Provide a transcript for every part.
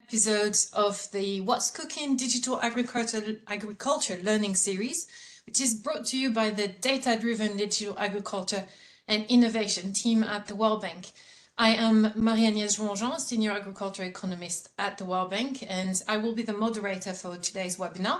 episodes of the What's Cooking Digital Agriculture Learning Series, which is brought to you by the Data-Driven Digital Agriculture and Innovation team at the World Bank. I am Marie-Agnès Jouanjean, Senior Agriculture Economist at the World Bank, and I will be the moderator for today's webinar.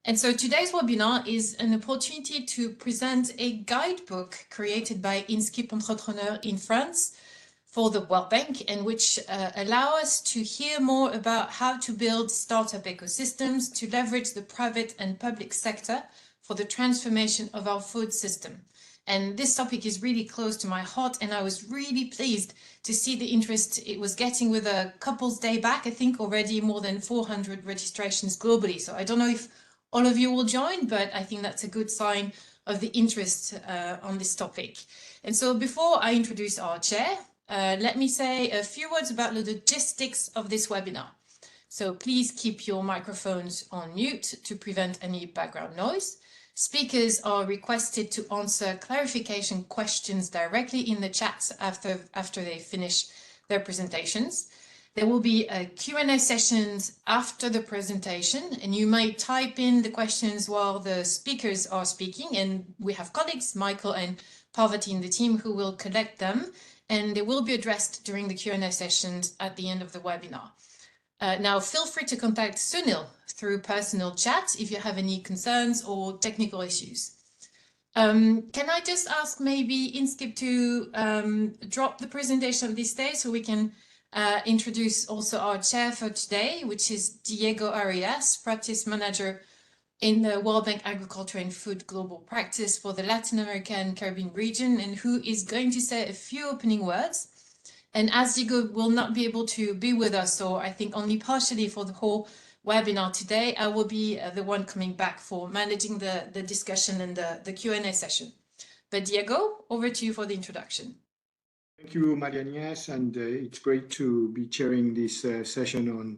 And so today's webinar is an opportunity to present a guidebook created by INSKIP Entrepreneurs in France for the World Bank, and which allow us to hear more about how to build startup ecosystems to leverage the private and public sector for the transformation of our food system. And this topic is really close to my heart, and I was really pleased to see the interest it was getting with a Couples Day back. I think already more than 400 registrations globally. So I don't know if all of you will join, but I think that's a good sign of the interest on this topic. And so before I introduce our chair, let me say a few words about the logistics of this webinar. So please keep your microphones on mute to prevent any background noise. Speakers are requested to answer clarification questions directly in the chat after they finish their presentations. There will be a Q&A sessions after the presentation, and you may type in the questions while the speakers are speaking, and we have colleagues, Michael and Parvati in the team, who will collect them, and they will be addressed during the Q&A sessions at the end of the webinar. Now, feel free to contact Sunil through personal chat if you have any concerns or technical issues. Can I just ask maybe INSKIP to drop the presentation of this day so we can introduce also our chair for today, which is Diego Arias, Practice Manager in the World Bank Agriculture and Food Global Practice for the Latin America and Caribbean region, and who is going to say a few opening words. And as Diego will not be able to be with us, or I think only partially for the whole webinar today, I will be the one coming back for managing the discussion and the Q&A session. But Diego, over to you for the introduction. Thank you, Marie-Agnès, and it's great to be chairing this session on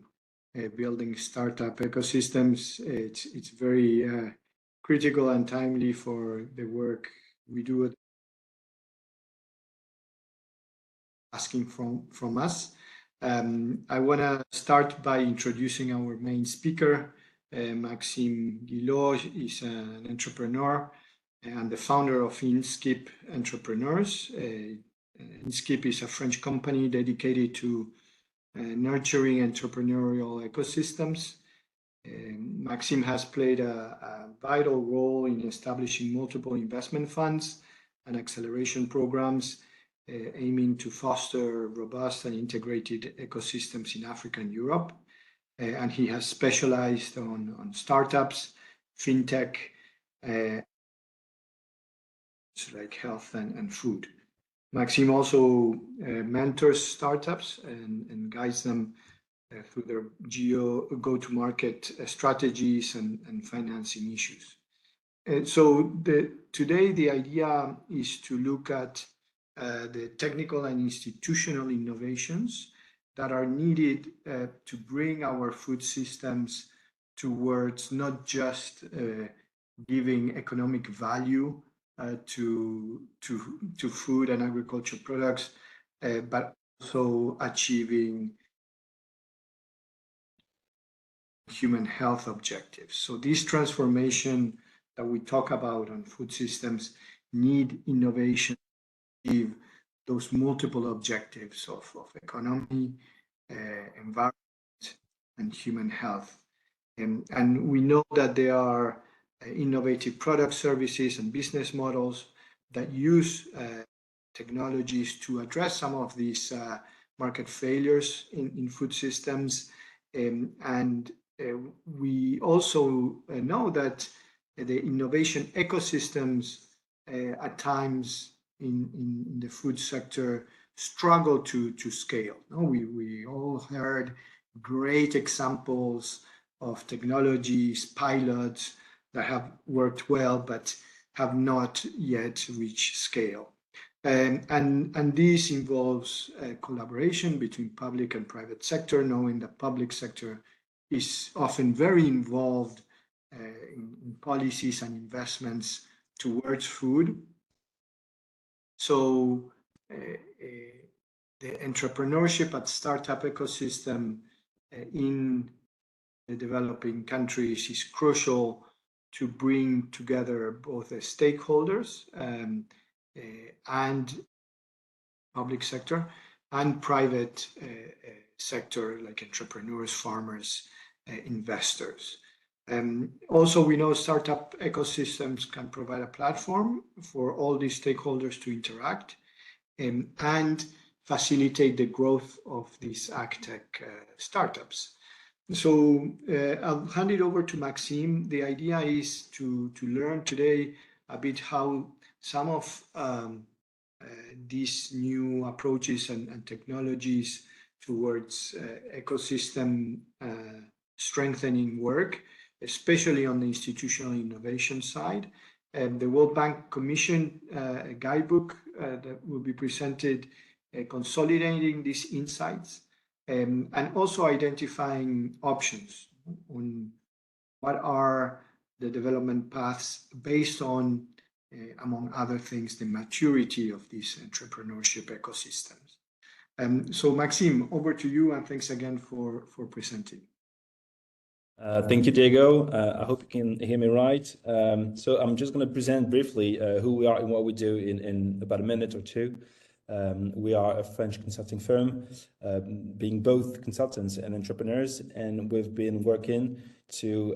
building startup ecosystems. It's very critical and timely for the work we do asking from us. I want to start by introducing our main speaker. Maxime Guillot is an entrepreneur and the founder of INSKIP Entrepreneurs. INSKIP is a French company dedicated to nurturing entrepreneurial ecosystems. Maxime has played a vital role in establishing multiple investment funds and acceleration programs aiming to foster robust and integrated ecosystems in Africa and Europe. And he has specialized on startups, fintech, like health and food. Maxime also mentors startups and guides them through their go-to-market strategies and financing issues. So today the idea is to look at the technical and institutional innovations that are needed to bring our food systems towards not just giving economic value to food and agriculture products, but also achieving human health objectives. So this transformation that we talk about on food systems need innovation to achieve those multiple objectives of economy, environment, and human health. And we know that there are innovative product services and business models that use technologies to address some of these market failures in food systems. And we also know that the innovation ecosystems at times in the food sector struggle to scale. We all heard great examples of technologies, pilots that have worked well, but have not yet reached scale. And this involves collaboration between public and private sector, knowing that public sector is often very involved in policies and investments towards food. So the entrepreneurship at startup ecosystem in the developing countries is crucial to bring together both the stakeholders and public sector and private sector, like entrepreneurs, farmers, investors. Also, we know startup ecosystems can provide a platform for all these stakeholders to interact and facilitate the growth of these agtech startups. So I'll hand it over to Maxime. The idea is to learn today a bit how some of these new approaches and technologies towards ecosystem strengthening work, especially on the institutional innovation side. The World Bank commissioned a guidebook that will be presented consolidating these insights and also identifying options on what are the development paths based on, among other things, the maturity of these entrepreneurship ecosystems. So Maxime, over to you, and thanks again for presenting. Thank you, Diego. I hope you can hear me right. So I'm just going to present briefly who we are and what we do in about a minute or two. We are a French consulting firm, being both consultants and entrepreneurs, and we've been working to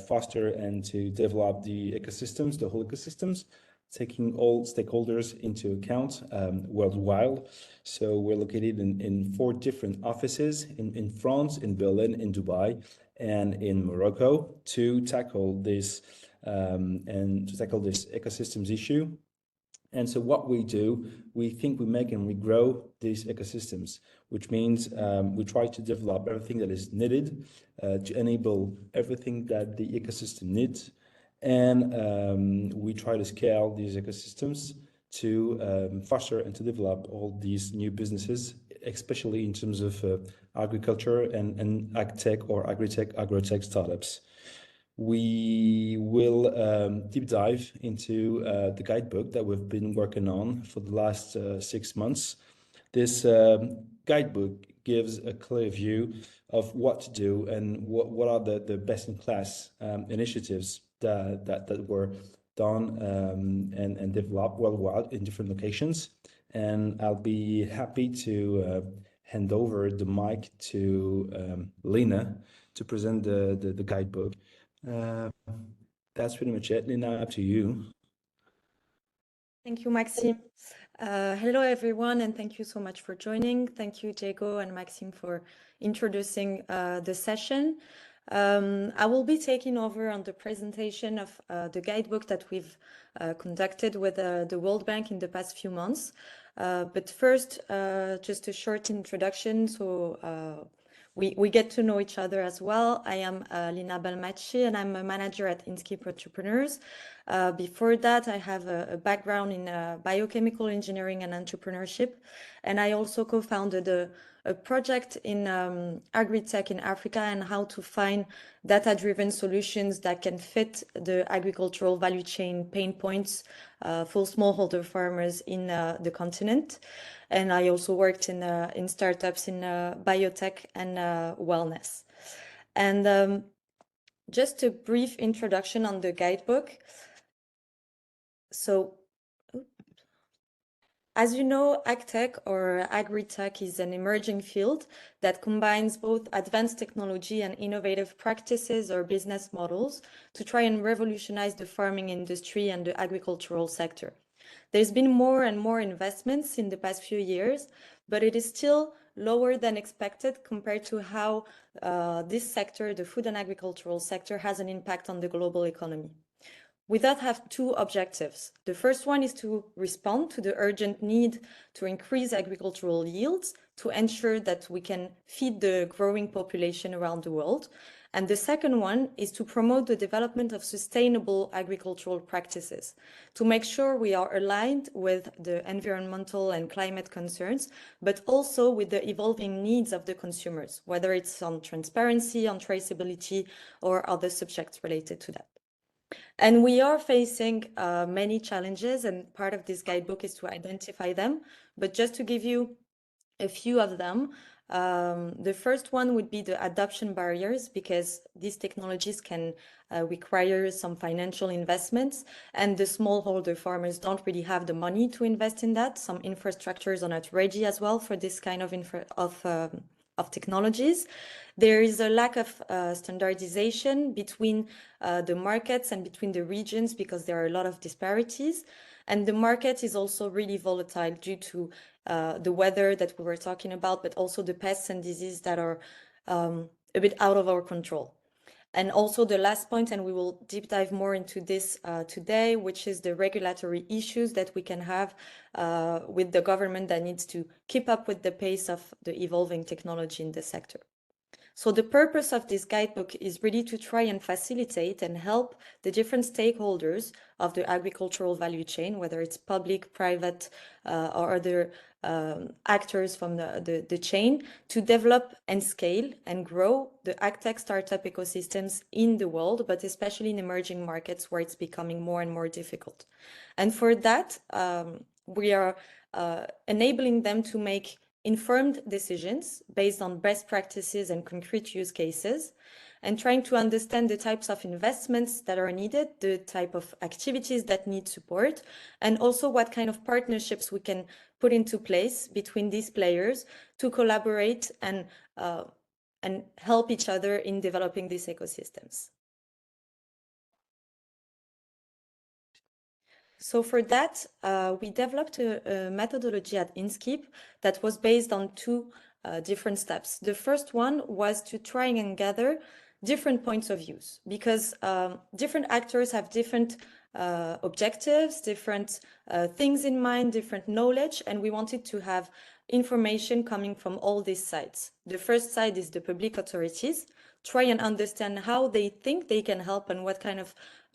foster and to develop the ecosystems, the whole ecosystems, taking all stakeholders into account worldwide. So we're located in 4 different offices in France, in Berlin, in Dubai, and in Morocco to tackle this ecosystems issue. And so what we do, we think we make and we grow these ecosystems, which means we try to develop everything that is needed to enable everything that the ecosystem needs. And we try to scale these ecosystems to foster and to develop all these new businesses, especially in terms of agriculture and agtech or agrotech startups. We will deep dive into the guidebook that we've been working on for the last 6 months. This guidebook gives a clear view of what to do and what are the best-in-class initiatives that were done and developed worldwide in different locations. And I'll be happy to hand over the mic to Lena to present the guidebook. That's pretty much it. Lena, up to you. Thank you, Maxime. Hello, everyone, and thank you so much for joining. Thank you, Diego and Maxime, for introducing the session. I will be taking over on the presentation of the guidebook that we've conducted with the World Bank in the past few months. But first, just a short introduction. So we get to know each other as well. I am Lina Balmacci, and I'm a manager at Inskip Entrepreneurs. Before that, I have a background in biochemical engineering and entrepreneurship. And I also co-founded a project in agri-tech in Africa and how to find data-driven solutions that can fit the agricultural value chain pain points for smallholder farmers in the continent. And I also worked in startups in biotech and wellness. And just a brief introduction on the guidebook. So, as you know, agtech or agri-tech is an emerging field that combines both advanced technology and innovative practices or business models to try and revolutionize the farming industry and the agricultural sector. There's been more and more investments in the past few years, but it is still lower than expected compared to how this sector, the food and agricultural sector, has an impact on the global economy. We thus have 2 objectives. The first one is to respond to the urgent need to increase agricultural yields to ensure that we can feed the growing population around the world. And the second one is to promote the development of sustainable agricultural practices, to make sure we are aligned with the environmental and climate concerns, but also with the evolving needs of the consumers, whether it's on transparency, on traceability, or other subjects related to that. And we are facing many challenges, and part of this guidebook is to identify them. But just to give you a few of them, The first one would be the adoption barriers, because these technologies can require some financial investments, and the smallholder farmers don't really have the money to invest in that. Some infrastructures are not ready as well for this kind of technologies. There is a lack of standardization between the markets and between the regions, because there are a lot of disparities. And the market is also really volatile due to the weather that we were talking about, but also the pests and diseases that are a bit out of our control. And also the last point, and we will deep dive more into this today, which is the regulatory issues that we can have with the government that needs to keep up with the pace of the evolving technology in the sector. So the purpose of this guidebook is really to try and facilitate and help the different stakeholders of the agricultural value chain, whether it's public, private, or other actors from the chain, to develop and scale and grow the agtech startup ecosystems in the world, but especially in emerging markets where it's becoming more and more difficult. And for that, we are enabling them to make informed decisions based on best practices and concrete use cases, and trying to understand the types of investments that are needed, the type of activities that need support, and also what kind of partnerships we can put into place between these players to collaborate and help each other in developing these ecosystems. So for that, we developed a methodology at Inskip that was based on two different steps. The first one was to try and gather different points of views, because different actors have different objectives, different things in mind, different knowledge, and we wanted to have information coming from all these sides. The first side is the public authorities, try and understand how they think they can help and what kind of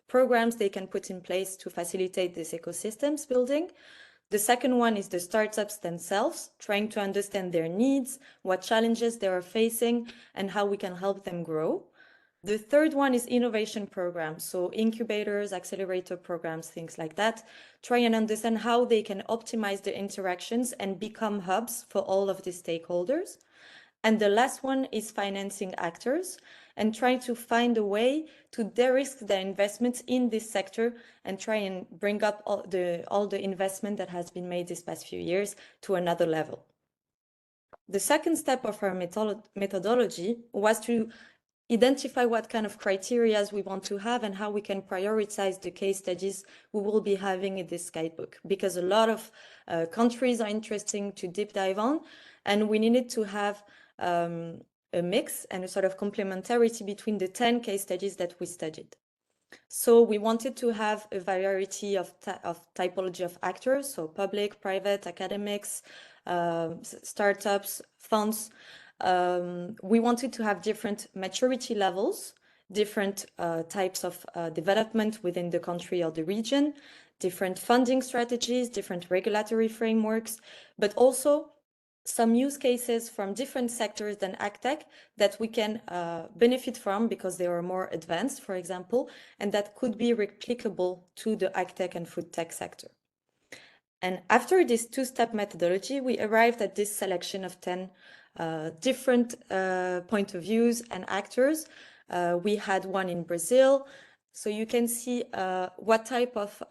programs they can put in place to facilitate this ecosystems building. The second one is the startups themselves, trying to understand their needs, what challenges they are facing, and how we can help them grow. The third one is innovation programs, so incubators, accelerator programs, things like that. Try and understand how they can optimize the interactions and become hubs for all of the stakeholders. And the last one is financing actors, and try to find a way to de-risk their investments in this sector and try and bring up all the investment that has been made these past few years to another level. The second step of our methodology was to identify what kind of criteria we want to have and how we can prioritize the case studies we will be having in this guidebook, because a lot of countries are interesting to deep dive on, and we needed to have a mix and a sort of complementarity between the 10 case studies that we studied. So we wanted to have a variety of typology of actors, so public, private, academics, startups, funds. We wanted to have different maturity levels, different types of development within the country or the region, different funding strategies, different regulatory frameworks, but also some use cases from different sectors than agtech that we can benefit from because they are more advanced, for example, and that could be replicable to the agtech and food tech sector. And after this two-step methodology, we arrived at this selection of 10 different point of views and actors. We had one in Brazil, so you can see what type of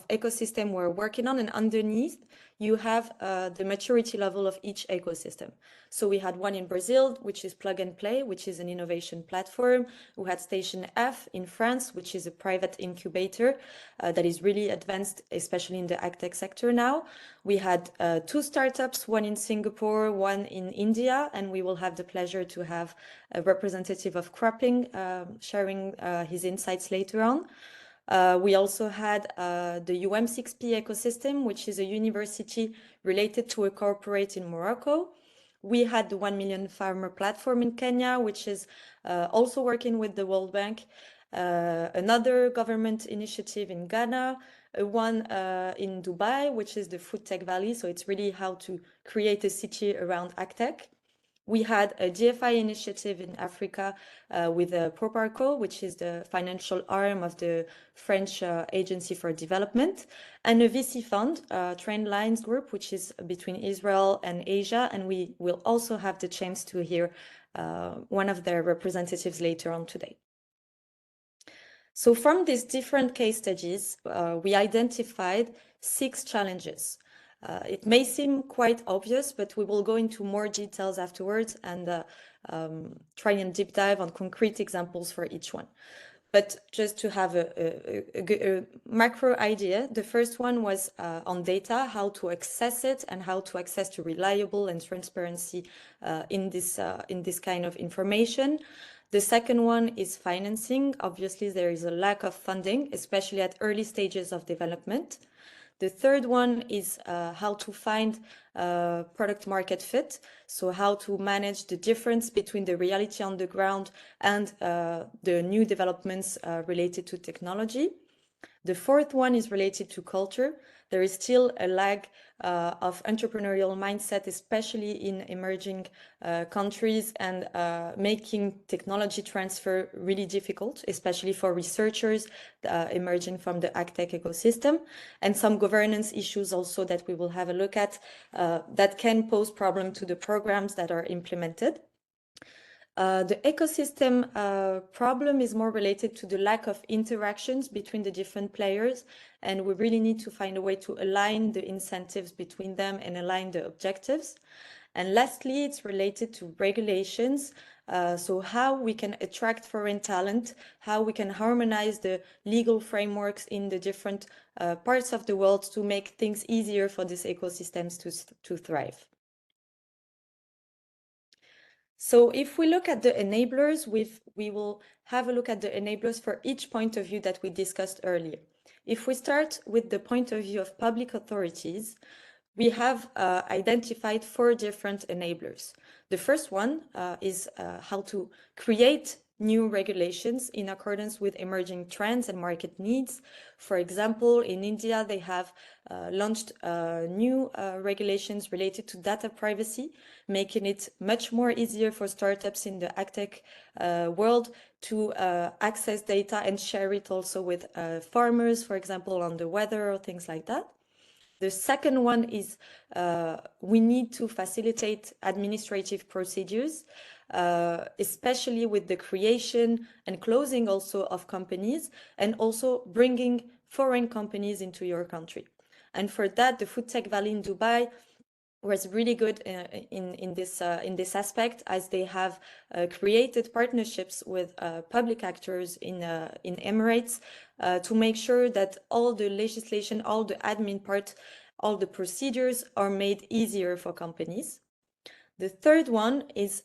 ecosystem we're working on, and underneath you have the maturity level of each ecosystem. So we had one in Brazil, which is Plug and Play, which is an innovation platform. We had Station F in France, which is a private incubator that is really advanced, especially in the agtech sector now. We had two startups, one in Singapore, one in India, and we will have the pleasure to have a representative of Cropping sharing his insights later on. We also had the UM6P ecosystem, which is a university related to a corporate in Morocco. We had the 1 Million Farmer platform in Kenya, which is also working with the World Bank. Another government initiative in Ghana, one in Dubai, which is the Food Tech Valley. So it's really how to create a city around agtech. We had a DFI initiative in Africa with Proparco, which is the financial arm of the French Agency for Development, and a VC fund, Trendlines Group, which is between Israel and Asia. And we will also have the chance to hear one of their representatives later on today. So from these different case studies, we identified 6 challenges. It may seem quite obvious, but we will go into more details afterwards and try and deep dive on concrete examples for each one. But just to have a macro idea, the first one was on data, how to access it and how to access to reliable and transparency in this kind of information. The second one is financing. Obviously, there is a lack of funding, especially at early stages of development. The third one is how to find product market fit. So how to manage the difference between the reality on the ground and the new developments related to technology. The fourth one is related to culture. There is still a lag of entrepreneurial mindset, especially in emerging countries, and making technology transfer really difficult, especially for researchers emerging from the AgTech ecosystem, and some governance issues also that we will have a look at that can pose problem to the programs that are implemented. The ecosystem problem is more related to the lack of interactions between the different players, and we really need to find a way to align the incentives between them and align the objectives. And lastly, it's related to regulations. So how we can attract foreign talent, how we can harmonize the legal frameworks in the different parts of the world to make things easier for these ecosystems to thrive. So if we look at the enablers, we will have a look at the enablers for each point of view that we discussed earlier. If we start with the point of view of public authorities, we have identified 4 different enablers. The first one is how to create new regulations in accordance with emerging trends and market needs. For example, in India, they have launched new regulations related to data privacy, making it much more easier for startups in the AgTech world to access data and share it also with farmers, for example, on the weather or things like that. The second one is we need to facilitate administrative procedures, especially with the creation and closing also of companies, and also bringing foreign companies into your country. And for that, the Food Tech Valley in Dubai was really good in this aspect, as they have created partnerships with public actors in Emirates to make sure that all the legislation, all the admin part, all the procedures are made easier for companies. The third one is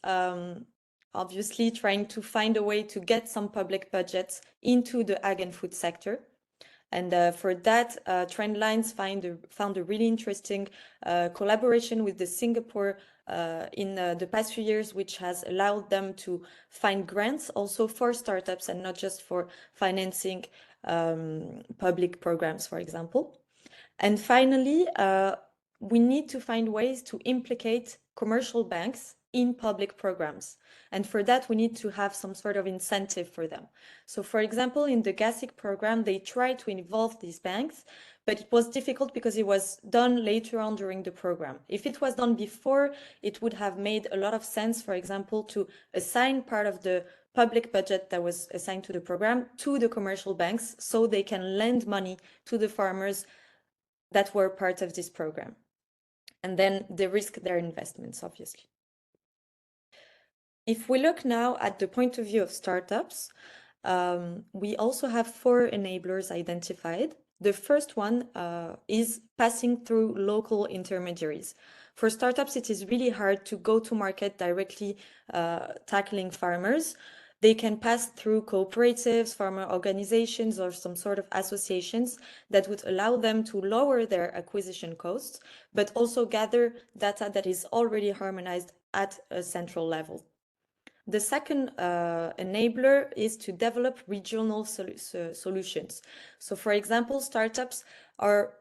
obviously trying to find a way to get some public budgets into the ag and food sector. And for that, Trendlines found a really interesting collaboration with the Singapore in the past few years, which has allowed them to find grants also for startups and not just for financing public programs, for example. And finally, we need to find ways to implicate commercial banks in public programs. And for that, we need to have some sort of incentive for them. So for example, in the GASIC program, they tried to involve these banks, but it was difficult because it was done later on during the program. If it was done before, it would have made a lot of sense, for example, to assign part of the public budget that was assigned to the program to the commercial banks so they can lend money to the farmers that were part of this program. And then they risk their investments, obviously. If we look now at the point of view of startups, we also have 4 enablers identified. The first one is passing through local intermediaries. For startups, it is really hard to go to market directly tackling farmers. They can pass through cooperatives, farmer organizations, or some sort of associations that would allow them to lower their acquisition costs, but also gather data that is already harmonized at a central level. The second enabler is to develop regional solutions. So for example, startups are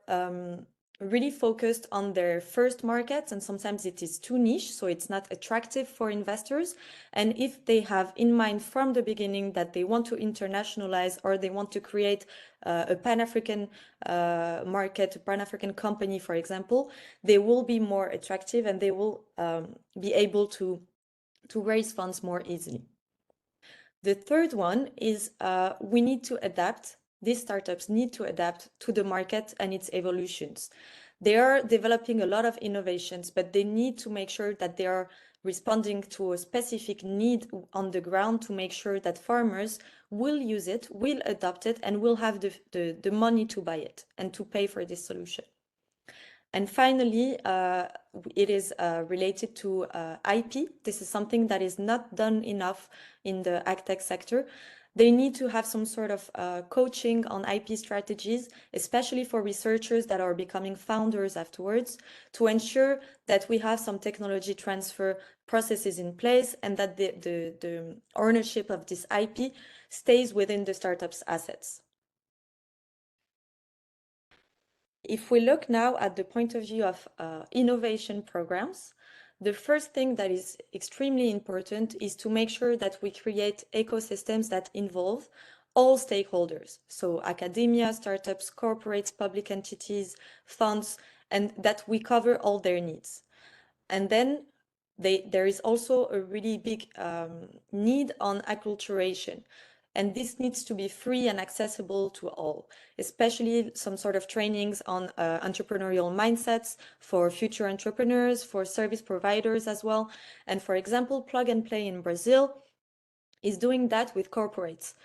really focused on their first market, and sometimes it is too niche, so it's not attractive for investors. And if they have in mind from the beginning that they want to internationalize or they want to create a Pan-African market, a Pan-African company, for example, they will be more attractive and they will be able to raise funds more easily. The third one is we need to adapt. These startups need to adapt to the market and its evolutions. They are developing a lot of innovations, but they need to make sure that they are responding to a specific need on the ground to make sure that farmers will use it, will adopt it, and will have the money to buy it and to pay for this solution. And finally, it is related to IP. This is something that is not done enough in the agtech sector. They need to have some sort of coaching on IP strategies, especially for researchers that are becoming founders afterwards, to ensure that we have some technology transfer processes in place and that the ownership of this IP stays within the startup's assets. If we look now at the point of view of innovation programs, the first thing that is extremely important is to make sure that we create ecosystems that involve all stakeholders. So academia, startups, corporates, public entities, funds, and that we cover all their needs. And then there is also a really big need on acculturation. And this needs to be free and accessible to all, especially some sort of trainings on entrepreneurial mindsets for future entrepreneurs, for service providers as well. And for example, Plug and Play in Brazil is doing that with corporates.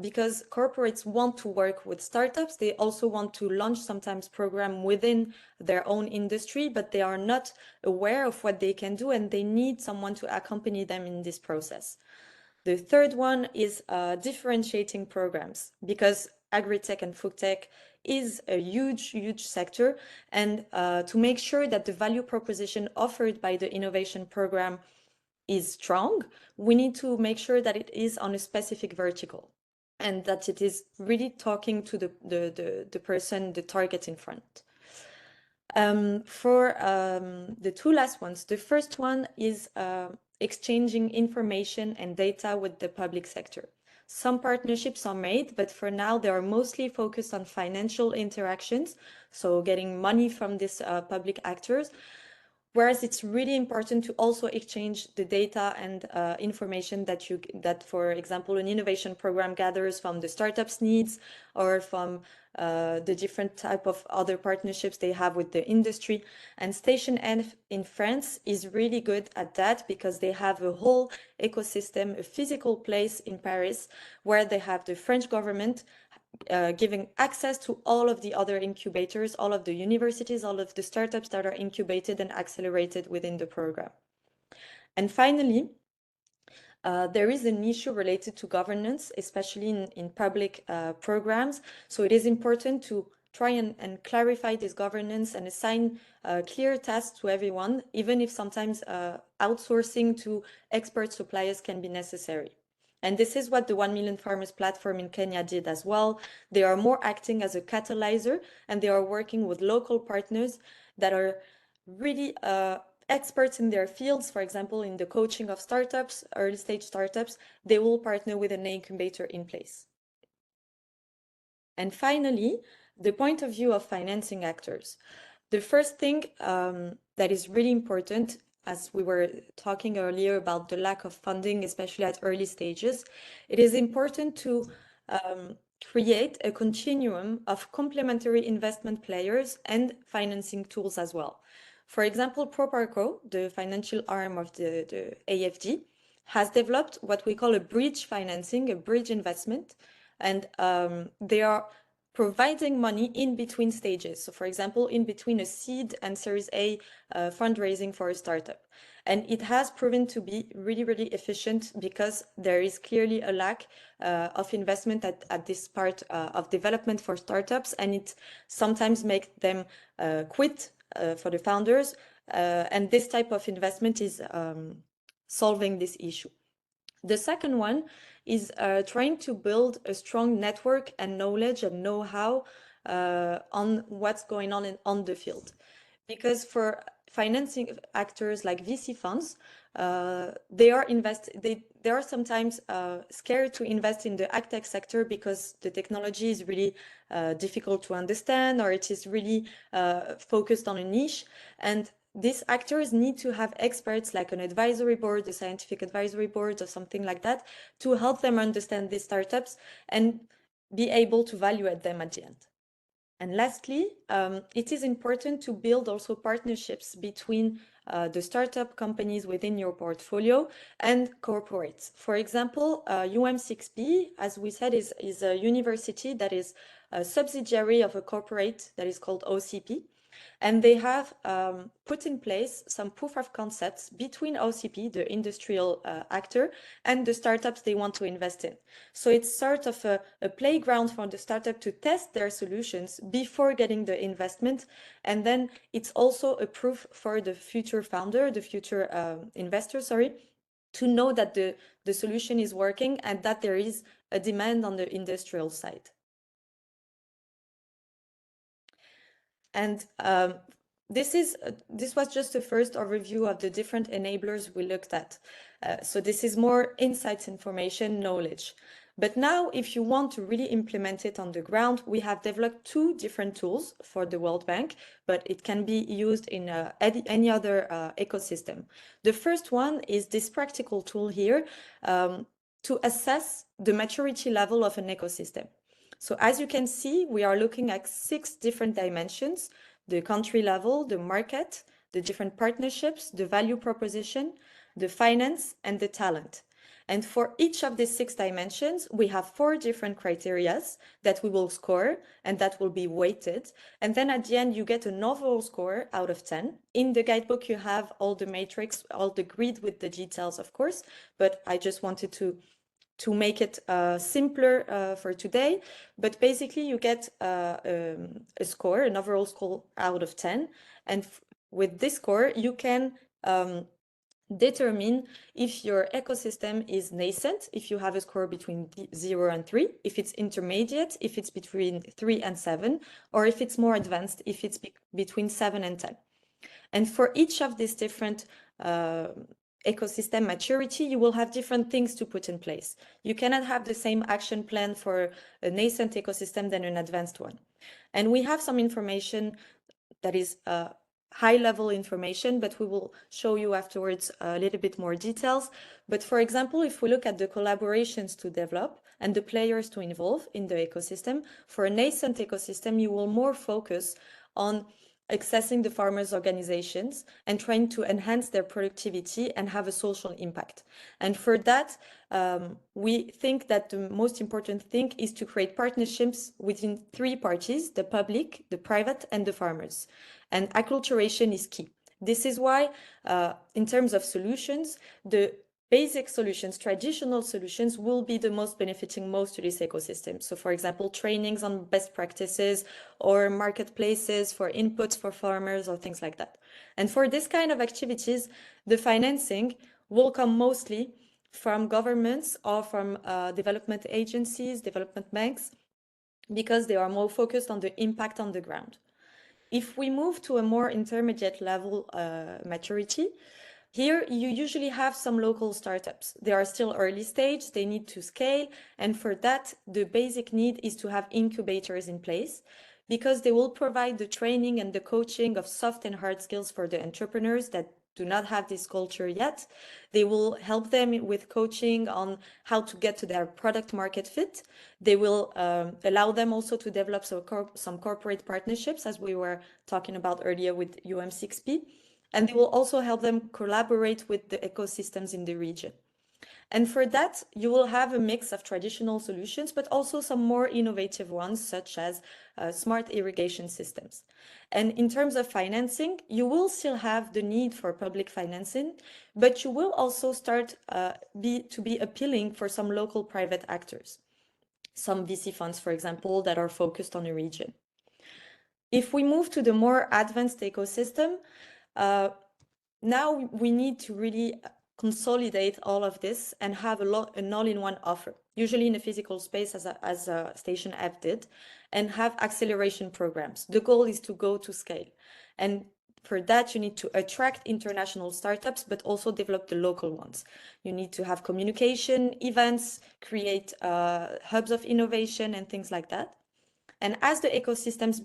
Because corporates want to work with startups. They also want to launch sometimes program within their own industry, but they are not aware of what they can do and they need someone to accompany them in this process. The third one is differentiating programs, because agri-tech and food tech is a huge, huge sector. And to make sure that the value proposition offered by the innovation program is strong, we need to make sure that it is on a specific vertical and that it is really talking to the person, the target in front. For the two last ones, the first one is exchanging information and data with the public sector. Some partnerships are made, but for now they are mostly focused on financial interactions, so getting money from these public actors. Whereas it's really important to also exchange the data and information that, for example, an innovation program gathers from the startups' needs or from the different type of other partnerships they have with the industry. And Station F in France is really good at that because they have a whole ecosystem, a physical place in Paris where they have the French government giving access to all of the other incubators, all of the universities, all of the startups that are incubated and accelerated within the program. And finally, there is an issue related to governance, especially in public programs. So it is important to try and clarify this governance and assign clear tasks to everyone, even if sometimes outsourcing to expert suppliers can be necessary. And this is what the 1 Million Farmers platform in Kenya did as well. They are more acting as a catalyzer, and they are working with local partners that are really experts in their fields. For example, in the coaching of startups, early stage startups, they will partner with an incubator in place. And finally, the point of view of financing actors. The first thing that is really important, as we were talking earlier about the lack of funding, especially at early stages, it is important to create a continuum of complementary investment players and financing tools as well. For example, Proparco, the financial arm of the AFD, has developed what we call a bridge financing, a bridge investment, and they are providing money in between stages. So for example, in between a seed and Series A fundraising for a startup. And it has proven to be really, really efficient because there is clearly a lack of investment at this part of development for startups, and it sometimes makes them quit for the founders. And this type of investment is solving this issue. The second one is trying to build a strong network and knowledge and know-how on what's going on the field. Because for financing actors like VC funds, they are sometimes scared to invest in the agtech sector because the technology is really difficult to understand, or it is really focused on a niche. And these actors need to have experts like an advisory board, a scientific advisory board, or something like that, to help them understand these startups and be able to evaluate them at the end. And lastly, it is important to build also partnerships between the startup companies within your portfolio and corporates. For example, UM6B, as we said, is a university that is a subsidiary of a corporate that is called OCP. And they have put in place some proof of concepts between OCP, the industrial actor, and the startups they want to invest in. So it's sort of a playground for the startup to test their solutions before getting the investment. And then it's also a proof for the future founder, the future investor, to know that the solution is working and that there is a demand on the industrial side. And this was just a first overview of the different enablers we looked at. So this is more insights, information, knowledge. But now, if you want to really implement it on the ground, we have developed two different tools for the World Bank, but it can be used in any other ecosystem. The first one is this practical tool here to assess the maturity level of an ecosystem. So as you can see, we are looking at 6 different dimensions: the country level, the market, the different partnerships, the value proposition, the finance, and the talent. And for each of these 6 dimensions, we have 4 different criteria that we will score and that will be weighted. And then at the end, you get an overall score out of 10. In the guidebook, you have all the matrix, all the grid with the details, of course, but I just wanted to make it simpler for today. But basically you get a score, an overall score out of 10. And with this score, you can determine if your ecosystem is nascent, if you have a score between 0 and 3, if it's intermediate, if it's between 3 and 7, or if it's more advanced, if it's between 7 and 10. And for each of these different ecosystem maturity, you will have different things to put in place. You cannot have the same action plan for a nascent ecosystem than an advanced one. And we have some information that is high-level information, but we will show you afterwards a little bit more details. But for example, if we look at the collaborations to develop and the players to involve in the ecosystem, for a nascent ecosystem, you will more focus on accessing the farmers' organizations and trying to enhance their productivity and have a social impact. And for that, we think that the most important thing is to create partnerships within 3 parties: the public, the private, and the farmers. And acculturation is key. This is why, in terms of solutions, the basic solutions, traditional solutions, will be the most benefiting most to this ecosystem. So for example, trainings on best practices or marketplaces for inputs for farmers or things like that. And for this kind of activities, the financing will come mostly from governments or from development agencies, development banks, because they are more focused on the impact on the ground. If we move to a more intermediate level maturity, here, you usually have some local startups. They are still early stage, they need to scale. And for that, the basic need is to have incubators in place, because they will provide the training and the coaching of soft and hard skills for the entrepreneurs that do not have this culture yet. They will help them with coaching on how to get to their product market fit. They will allow them also to develop some corporate partnerships, as we were talking about earlier with UM6B. And they will also help them collaborate with the ecosystems in the region. And for that, you will have a mix of traditional solutions, but also some more innovative ones, such as smart irrigation systems. And in terms of financing, you will still have the need for public financing, but you will also start to be appealing for some local private actors, some VC funds, for example, that are focused on a region. If we move to the more advanced ecosystem, now we need to really consolidate all of this and have an all-in-one offer, usually in a physical space as a Station F did, and have acceleration programs. The goal is to go to scale. And for that, you need to attract international startups, but also develop the local ones. You need to have communication, events, create hubs of innovation and things like that. And as the ecosystems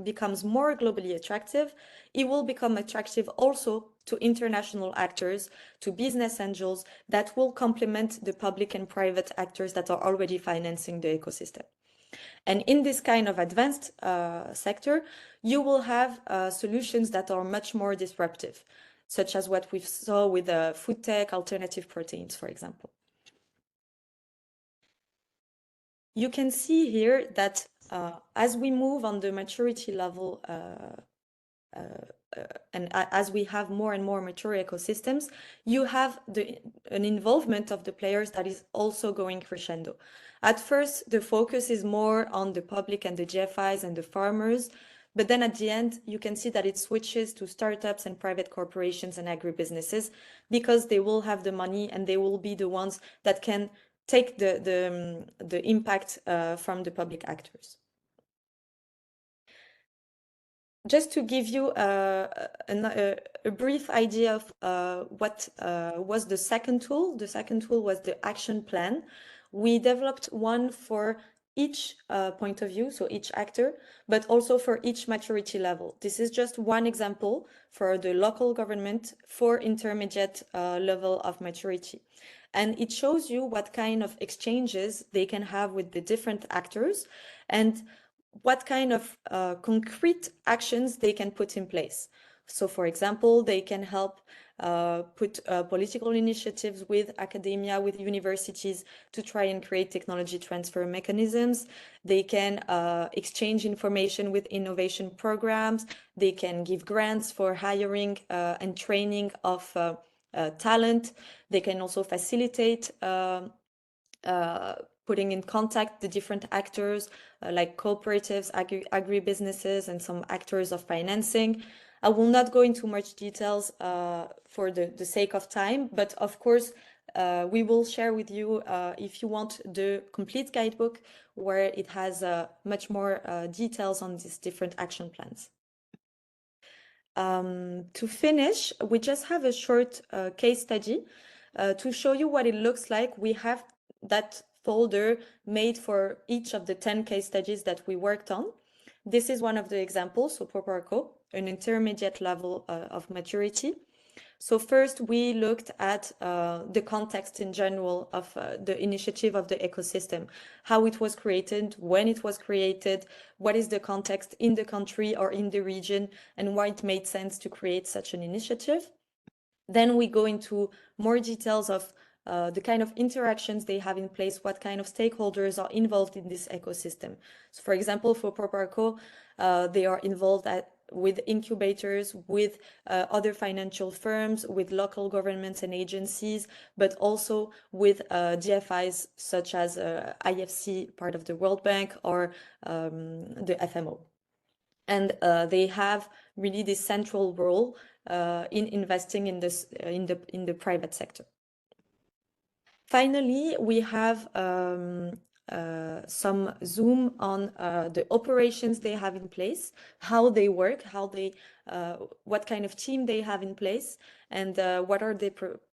becomes more globally attractive, it will become attractive also to international actors, to business angels that will complement the public and private actors that are already financing the ecosystem. And in this kind of advanced sector, you will have solutions that are much more disruptive, such as what we saw with food tech, alternative proteins, for example. You can see here that as we move on the maturity level and as we have more and more mature ecosystems, you have an involvement of the players that is also going crescendo. At first, the focus is more on the public and the GFIs and the farmers, but then at the end, you can see that it switches to startups and private corporations and agribusinesses because they will have the money and they will be the ones that can take the impact from the public actors. Just to give you a brief idea of what was the second tool was the action plan. We developed one for each point of view, so each actor, but also for each maturity level. This is just one example for the local government for intermediate level of maturity. And it shows you what kind of exchanges they can have with the different actors and what kind of concrete actions they can put in place. So, for example, they can help put political initiatives with academia, with universities to try and create technology transfer mechanisms. They can exchange information with innovation programs. They can give grants for hiring and training of talent. They can also facilitate putting in contact the different actors like cooperatives, agribusinesses, and some actors of financing. I will not go into much details for the sake of time, but of course, we will share with you, if you want, the complete guidebook where it has much more details on these different action plans. To finish, we just have a short case study to show you what it looks like. We have that folder made for each of the 10 case studies that we worked on. This is one of the examples, so Proparco, an intermediate level of maturity. So first we looked at the context in general of the initiative of the ecosystem, how it was created, when it was created, what is the context in the country or in the region, and why it made sense to create such an initiative. Then we go into more details of the kind of interactions they have in place, what kind of stakeholders are involved in this ecosystem. So for example, for Proparco, they are involved with incubators, with other financial firms, with local governments and agencies, but also with GFIs such as IFC, part of the World Bank, or the FMO. And they have really this central role in investing in this in the private sector. Finally, we have some zoom on the operations they have in place, how they work, what kind of team they have in place, and what are the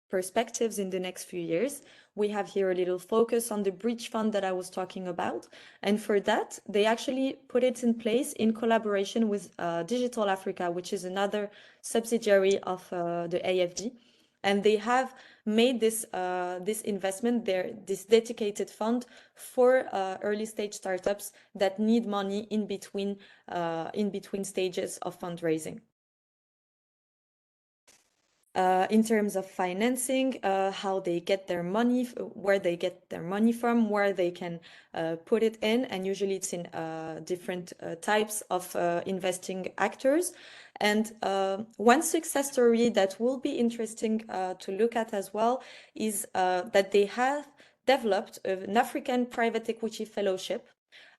perspectives in the next few years. We have here a little focus on the bridge fund that I was talking about. And for that, they actually put it in place in collaboration with Digital Africa, which is another subsidiary of the AFD. And they have made this investment there, this dedicated fund for early stage startups that need money in between stages of fundraising. In terms of financing, how they get their money, where they get their money from, where they can put it in, and usually it's in different types of investing actors. And one success story that will be interesting to look at as well is that they have developed an African private equity fellowship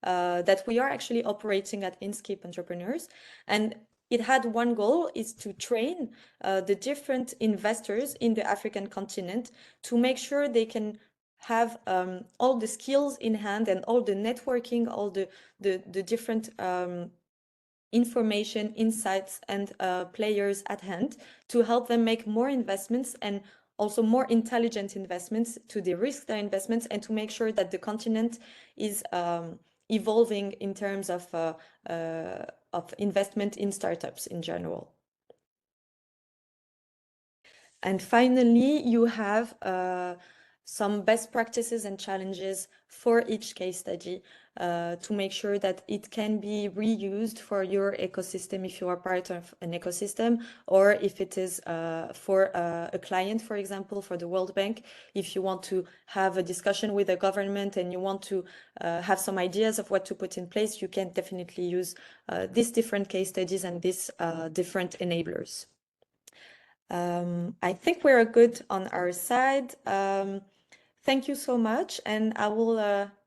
that we are actually operating at Inskip Entrepreneurs. And it had one goal, is to train the different investors in the African continent to make sure they can have all the skills in hand and all the networking, all the different information, insights, and players at hand to help them make more investments and also more intelligent investments, to de-risk their investments and to make sure that the continent is evolving in terms of investment in startups in general. And finally, you have some best practices and challenges for each case study to make sure that it can be reused for your ecosystem if you are part of an ecosystem, or if it is for a client, for example, for the World Bank. If you want to have a discussion with the government and you want to have some ideas of what to put in place, you can definitely use these different case studies and these different enablers. I think we're good on our side. Thank you so much, and I will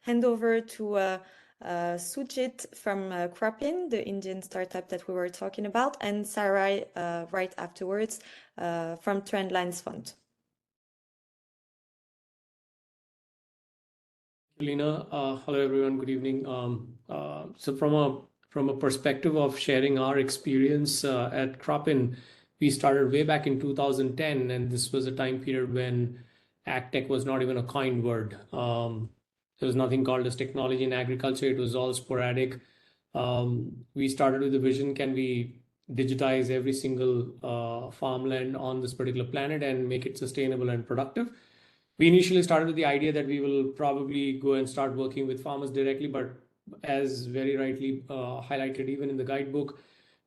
hand over to Sujit from Cropin, the Indian startup that we were talking about, and Sarai right afterwards from Trendlines Fund. Lena, hello everyone, good evening. So from a perspective of sharing our experience at Cropin, we started way back in 2010, and this was a time period when AgTech was not even a coined word. There was nothing called as technology in agriculture. It was all sporadic. We started with the vision, can we digitize every single farmland on this particular planet and make it sustainable and productive? We initially started with the idea that we will probably go and start working with farmers directly, but as very rightly highlighted even in the guidebook,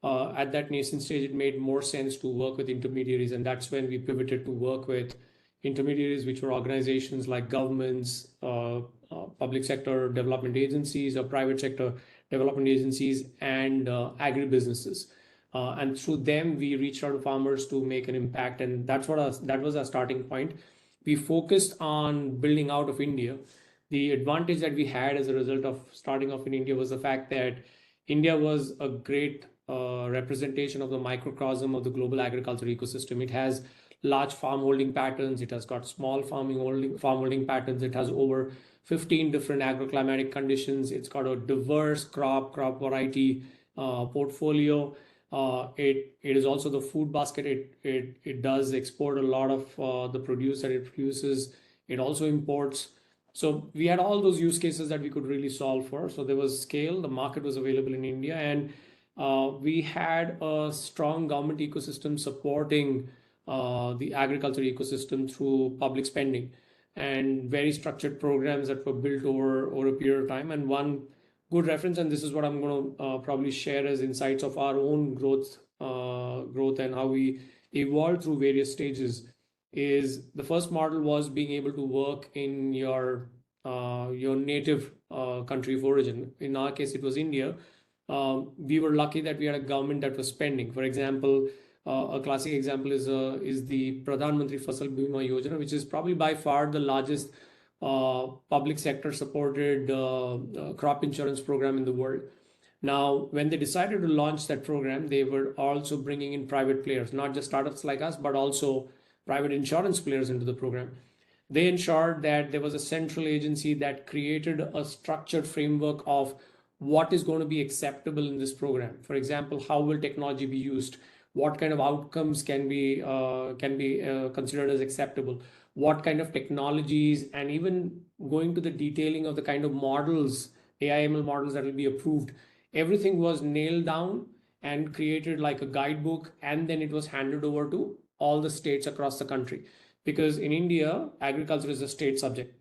at that nascent stage, it made more sense to work with intermediaries. And that's when we pivoted to work with intermediaries, which were organizations like governments, public sector development agencies, or private sector development agencies, and agribusinesses. And through them, we reached out to farmers to make an impact. And that was our starting point. We focused on building out of India. The advantage that we had as a result of starting off in India was the fact that India was a great representation of the microcosm of the global agriculture ecosystem. It has large farm holding patterns. It has got small farm holding patterns. It has over 15 different agroclimatic conditions. It's got a diverse crop variety portfolio. It is also the food basket. It does export a lot of the produce that it produces. It also imports. So we had all those use cases that we could really solve for. So there was scale, the market was available in India, and we had a strong government ecosystem supporting the agriculture ecosystem through public spending and very structured programs that were built over a period of time. And one good reference, and this is what I'm going to probably share as insights of our own growth and how we evolved through various stages, is the first model was being able to work in your native country of origin. In our case, it was India. We were lucky that we had a government that was spending. For example, a classic example is the Pradhan Mantri Fasal Bima Yojana, which is probably by far the largest public sector supported crop insurance program in the world. Now, when they decided to launch that program, they were also bringing in private players, not just startups like us, but also private insurance players into the program. They ensured that there was a central agency that created a structured framework of what is going to be acceptable in this program. For example, how will technology be used? What kind of outcomes can be considered as acceptable? What kind of technologies, and even going to the detailing of the kind of models, AI/ML models that will be approved. Everything was nailed down and created like a guidebook, and then it was handed over to all the states across the country. Because in India, agriculture is a state subject.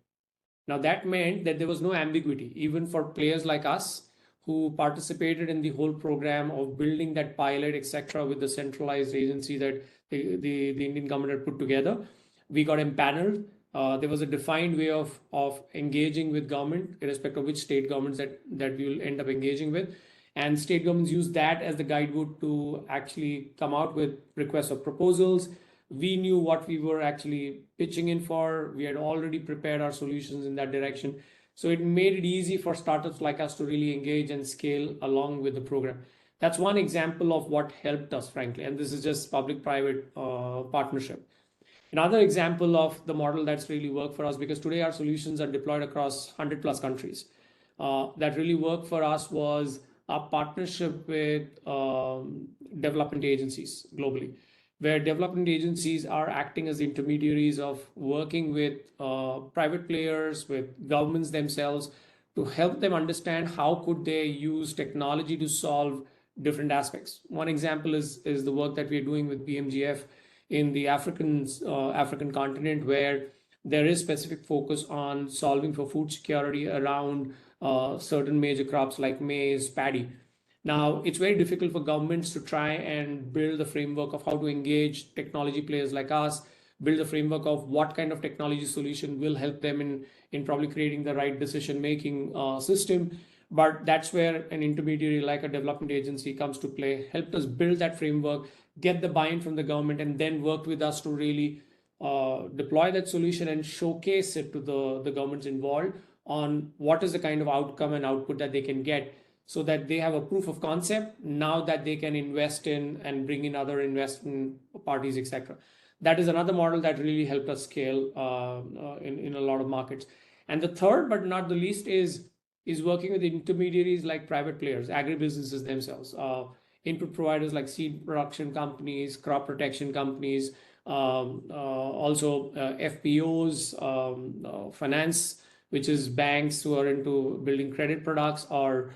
Now that meant that there was no ambiguity, even for players like us who participated in the whole program of building that pilot, etc., with the centralized agency that the Indian government had put together. We got empaneled. There was a defined way of engaging with government, irrespective of which state governments that we will end up engaging with. And state governments use that as the guidebook to actually come out with requests of proposals. We knew what we were actually pitching in for. We had already prepared our solutions in that direction. So it made it easy for startups like us to really engage and scale along with the program. That's one example of what helped us, frankly. And this is just public-private partnership. Another example of the model that's really worked for us, because today our solutions are deployed across 100 plus countries. That really worked for us was our partnership with development agencies globally, where development agencies are acting as intermediaries of working with private players, with governments themselves, to help them understand how could they use technology to solve different aspects. One example is the work that we're doing with BMGF in the African continent, where there is specific focus on solving for food security around certain major crops like maize, paddy. Now, it's very difficult for governments to try and build the framework of how to engage technology players like us, build a framework of what kind of technology solution will help them in probably creating the right decision-making system. But that's where an intermediary like a development agency comes to play, helped us build that framework, get the buy-in from the government, and then worked with us to really deploy that solution and showcase it to the governments involved on what is the kind of outcome and output that they can get, so that they have a proof of concept now that they can invest in and bring in other investment parties, etc. That is another model that really helped us scale in a lot of markets. And the third, but not the least, is working with intermediaries like private players, agribusinesses themselves, input providers like seed production companies, crop protection companies, also FPOs, finance, which is banks who are into building credit products, or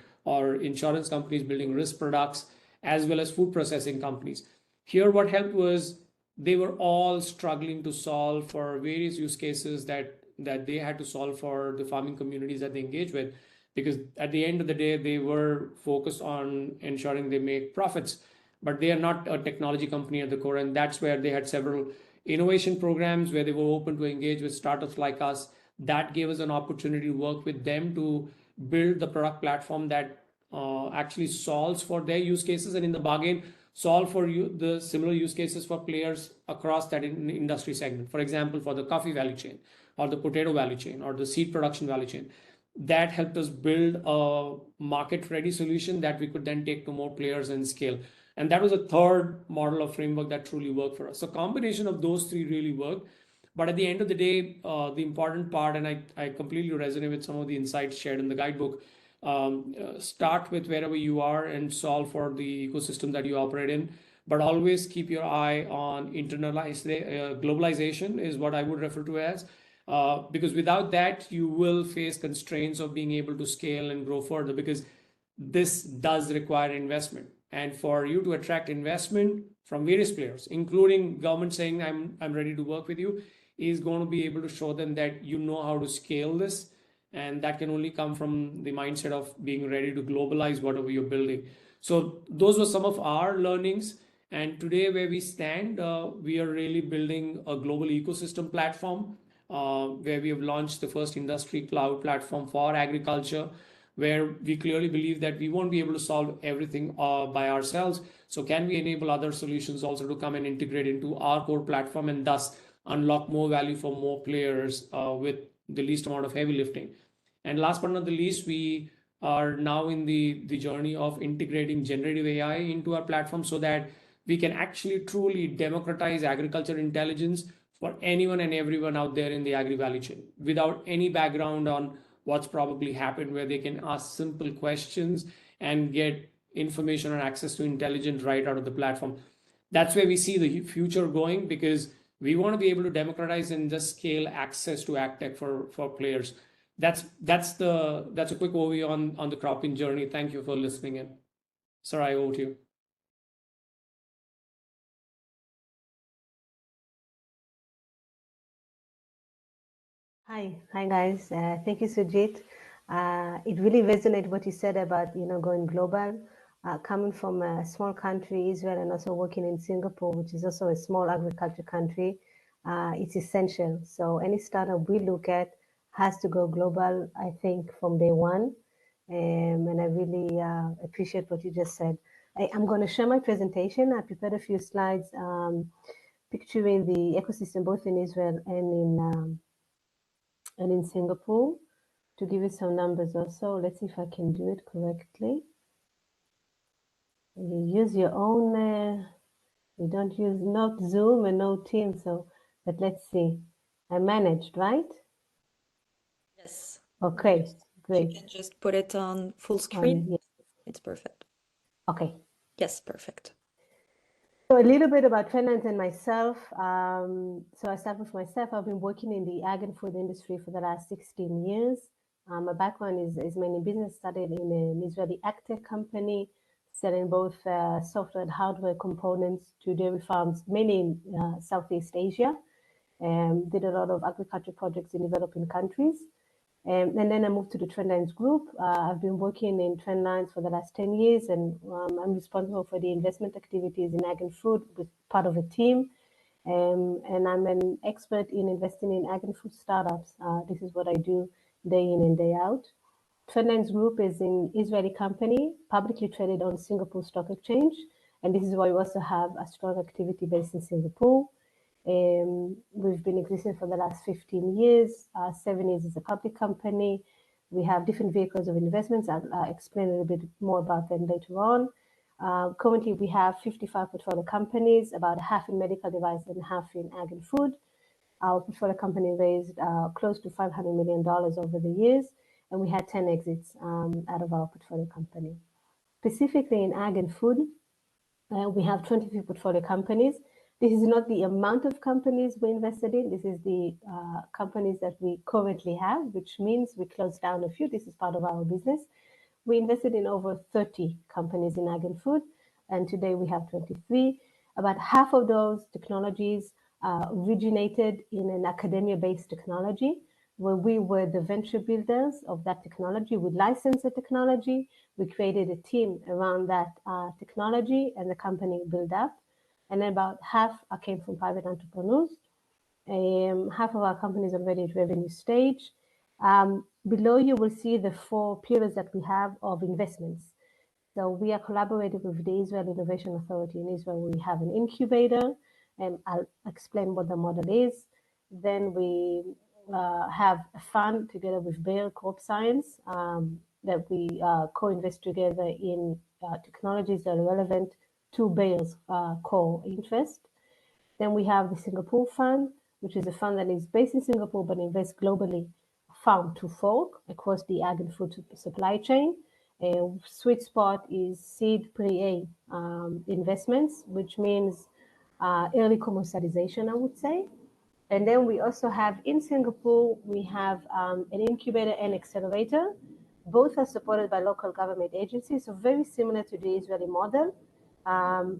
insurance companies building risk products, as well as food processing companies. Here, what helped was they were all struggling to solve for various use cases that they had to solve for the farming communities that they engage with, because at the end of the day, they were focused on ensuring they make profits, but they are not a technology company at the core. And that's where they had several innovation programs where they were open to engage with startups like us. That gave us an opportunity to work with them to build the product platform that actually solves for their use cases, and in the bargain solve for the similar use cases for players across that industry segment. For example, for the coffee value chain, or the potato value chain, or the seed production value chain. That helped us build a market ready solution that we could then take to more players and scale. And that was a third model of framework that truly worked for us. So combination of those three really worked. But at the end of the day, the important part, and I completely resonate with some of the insights shared in the guidebook, start with wherever you are and solve for the ecosystem that you operate in. But always keep your eye on globalization is what I would refer to as. Because without that, you will face constraints of being able to scale and grow further, because this does require investment. And for you to attract investment from various players, including government saying, I'm ready to work with you, is going to be able to show them that you know how to scale this. And that can only come from the mindset of being ready to globalize whatever you're building. So those were some of our learnings. And today, where we stand, we are really building a global ecosystem platform, where we have launched the first industry cloud platform for agriculture, where we clearly believe that we won't be able to solve everything by ourselves. So can we enable other solutions also to come and integrate into our core platform, and thus unlock more value for more players with the least amount of heavy lifting. And last but not the least, we are now in the journey of integrating generative AI into our platform, so that we can actually truly democratize agriculture intelligence for anyone and everyone out there in the agri value chain, without any background on what's probably happened, where they can ask simple questions and get information or access to intelligence right out of the platform. That's where we see the future going, because we want to be able to democratize and just scale access to agtech for players. That's a quick overview on the cropping journey. Thank you for listening in. Sarai, over to you. Hi guys. Thank you, Sujit. It really resonated what you said about going global. Coming from a small country, Israel, and also working in Singapore, which is also a small agriculture country, it's essential. So any startup we look at has to go global, I think, from day one. And I really appreciate what you just said. I'm going to share my presentation. I prepared a few slides picturing the ecosystem both in Israel and in Singapore, to give you some numbers also. Let's see if I can do it correctly. You use your own, you don't use not Zoom and no Teams, so, but let's see. I managed, right? Yes. Okay, If great. you can just put it on full screen, Yeah. it's perfect. Okay. Yes, perfect. So a little bit about Trendlines and myself. So I start with myself. I've been working in the ag and food industry for the last 16 years. My background is mainly business, studied in an Israeli ag tech company, selling both software and hardware components to dairy farms, mainly in Southeast Asia. Did a lot of agriculture projects in developing countries. And then I moved to the Trendlines group. I've been working in Trendlines for the last 10 years, and I'm responsible for the investment activities in ag and food with part of a team. And I'm an expert in investing in ag and food startups. This is what I do day in and day out. Trendlines Group is an Israeli company, publicly traded on Singapore Stock Exchange. And this is why we also have a strong activity base in Singapore. We've been existing for the last 15 years, 7 years as a public company. We have different vehicles of investments. I'll explain a little bit more about them later on. Currently, we have 55 portfolio companies, about half in medical device and half in ag and food. Our portfolio company raised close to $500 million over the years, and we had 10 exits out of our portfolio company. Specifically in ag and food, we have 23 portfolio companies. This is not the amount of companies we invested in. This is the companies that we currently have, which means we closed down a few. This is part of our business. We invested in over 30 companies in ag and food, and today we have 23. About half of those technologies originated in an academia-based technology, where we were the venture builders of that technology. We licensed the technology. We created a team around that technology, and the company built up. And about half came from private entrepreneurs. Half of our companies already at revenue stage. Below you will see the 4 pillars that we have of investments. So we are collaborating with the Israel Innovation Authority in Israel. We have an incubator, and I'll explain what the model is. Then we have a fund together with Bayer Crop Science that we co-invest together in technologies that are relevant to Bayer's core interest. Then we have the Singapore Fund, which is a fund that is based in Singapore but invests globally, farm to fork across the ag and food supply chain. Sweet spot is seed pre-A investments, which means early commercialization, I would say. And then we also have in Singapore, we have an incubator and accelerator. Both are supported by local government agencies, so very similar to the Israeli model.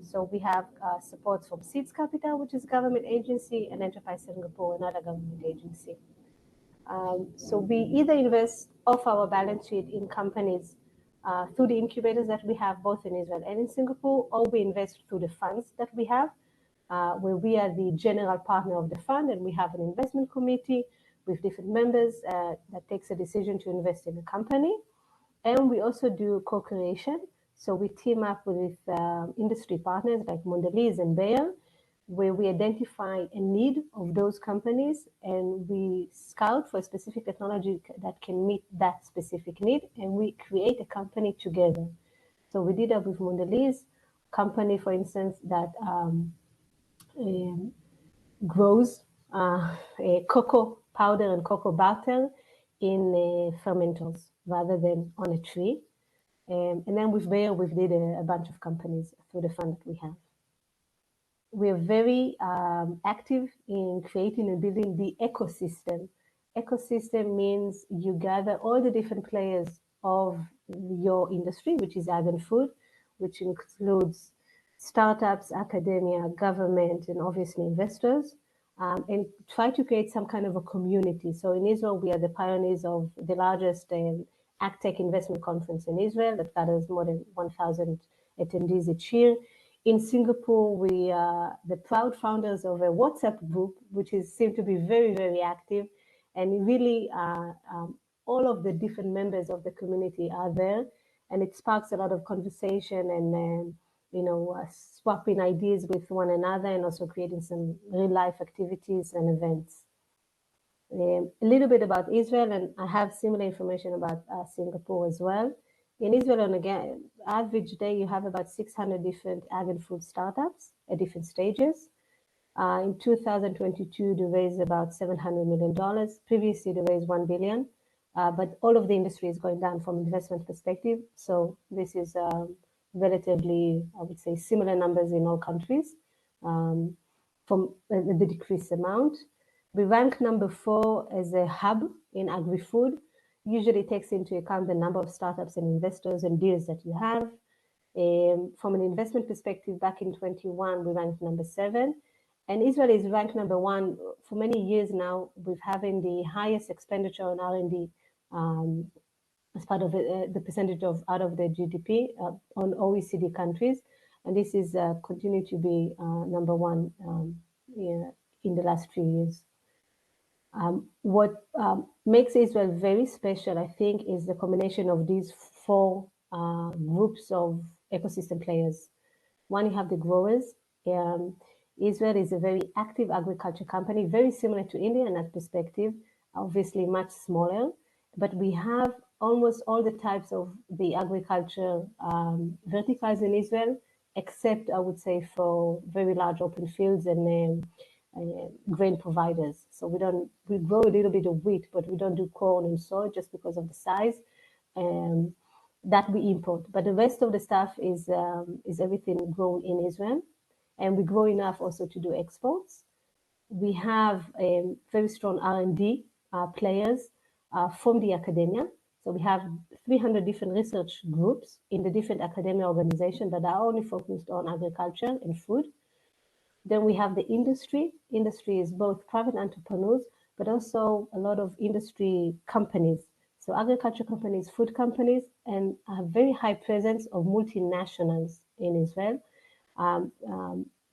So we have support from Seeds Capital, which is a government agency, and Enterprise Singapore, another government agency. So we either invest off our balance sheet in companies through the incubators that we have both in Israel and in Singapore, or we invest through the funds that we have, where we are the general partner of the fund, and we have an investment committee with different members that takes a decision to invest in a company. And we also do co-creation. So we team up with industry partners like Mondelez and Bayer, where we identify a need of those companies, and we scout for a specific technology that can meet that specific need, and we create a company together. So we did that with Mondelez, company, for instance, that grows cocoa powder and cocoa butter in fermenters rather than on a tree. And then with Bayer, we've did a bunch of companies through the fund that we have. We're very active in creating and building the ecosystem. Ecosystem means you gather all the different players of your industry, which is ag and food, which includes startups, academia, government, and obviously investors, and try to create some kind of a community. So in Israel, we are the pioneers of the largest ag tech investment conference in Israel that gathers more than 1,000 attendees each year. In Singapore, we are the proud founders of a WhatsApp group, which seems to be very, very active. And really, all of the different members of the community are there. And it sparks a lot of conversation and, swapping ideas with one another, and also creating some real-life activities and events. A little bit about Israel, and I have similar information about Singapore as well. In Israel, on an average day, you have about 600 different agri-food startups at different stages. In 2022, they raised about $700 million. Previously, they raised $1 billion. But all of the industry is going down from investment perspective. So this is relatively, I would say, similar numbers in all countries from the decreased amount. We rank number 4 as a hub in agri-food. Usually takes into account the number of startups and investors and deals that you have. From an investment perspective, back in 21, we ranked number 7. And Israel is ranked number 1 for many years now, with having the highest expenditure on R&D as part of the percentage of out of the GDP on OECD countries. And this is continued to be number 1 in the last few years. What makes Israel very special, I think, is the combination of these 4 groups of ecosystem players. One, you have the growers. Israel is a very active agriculture company, very similar to India in that perspective, obviously much smaller, but we have almost all the types of the agriculture verticals in Israel, except I would say for very large open fields and grain providers. So we grow a little bit of wheat, but we don't do corn and soy just because of the size that we import. But the rest of the stuff is everything grown in Israel. And we grow enough also to do exports. We have very strong R&D players from the academia. So we have 300 different research groups in the different academia organizations that are only focused on agriculture and food. Then we have the industry. Industry is both private entrepreneurs, but also a lot of industry companies. So agriculture companies, food companies, and a very high presence of multinationals in Israel.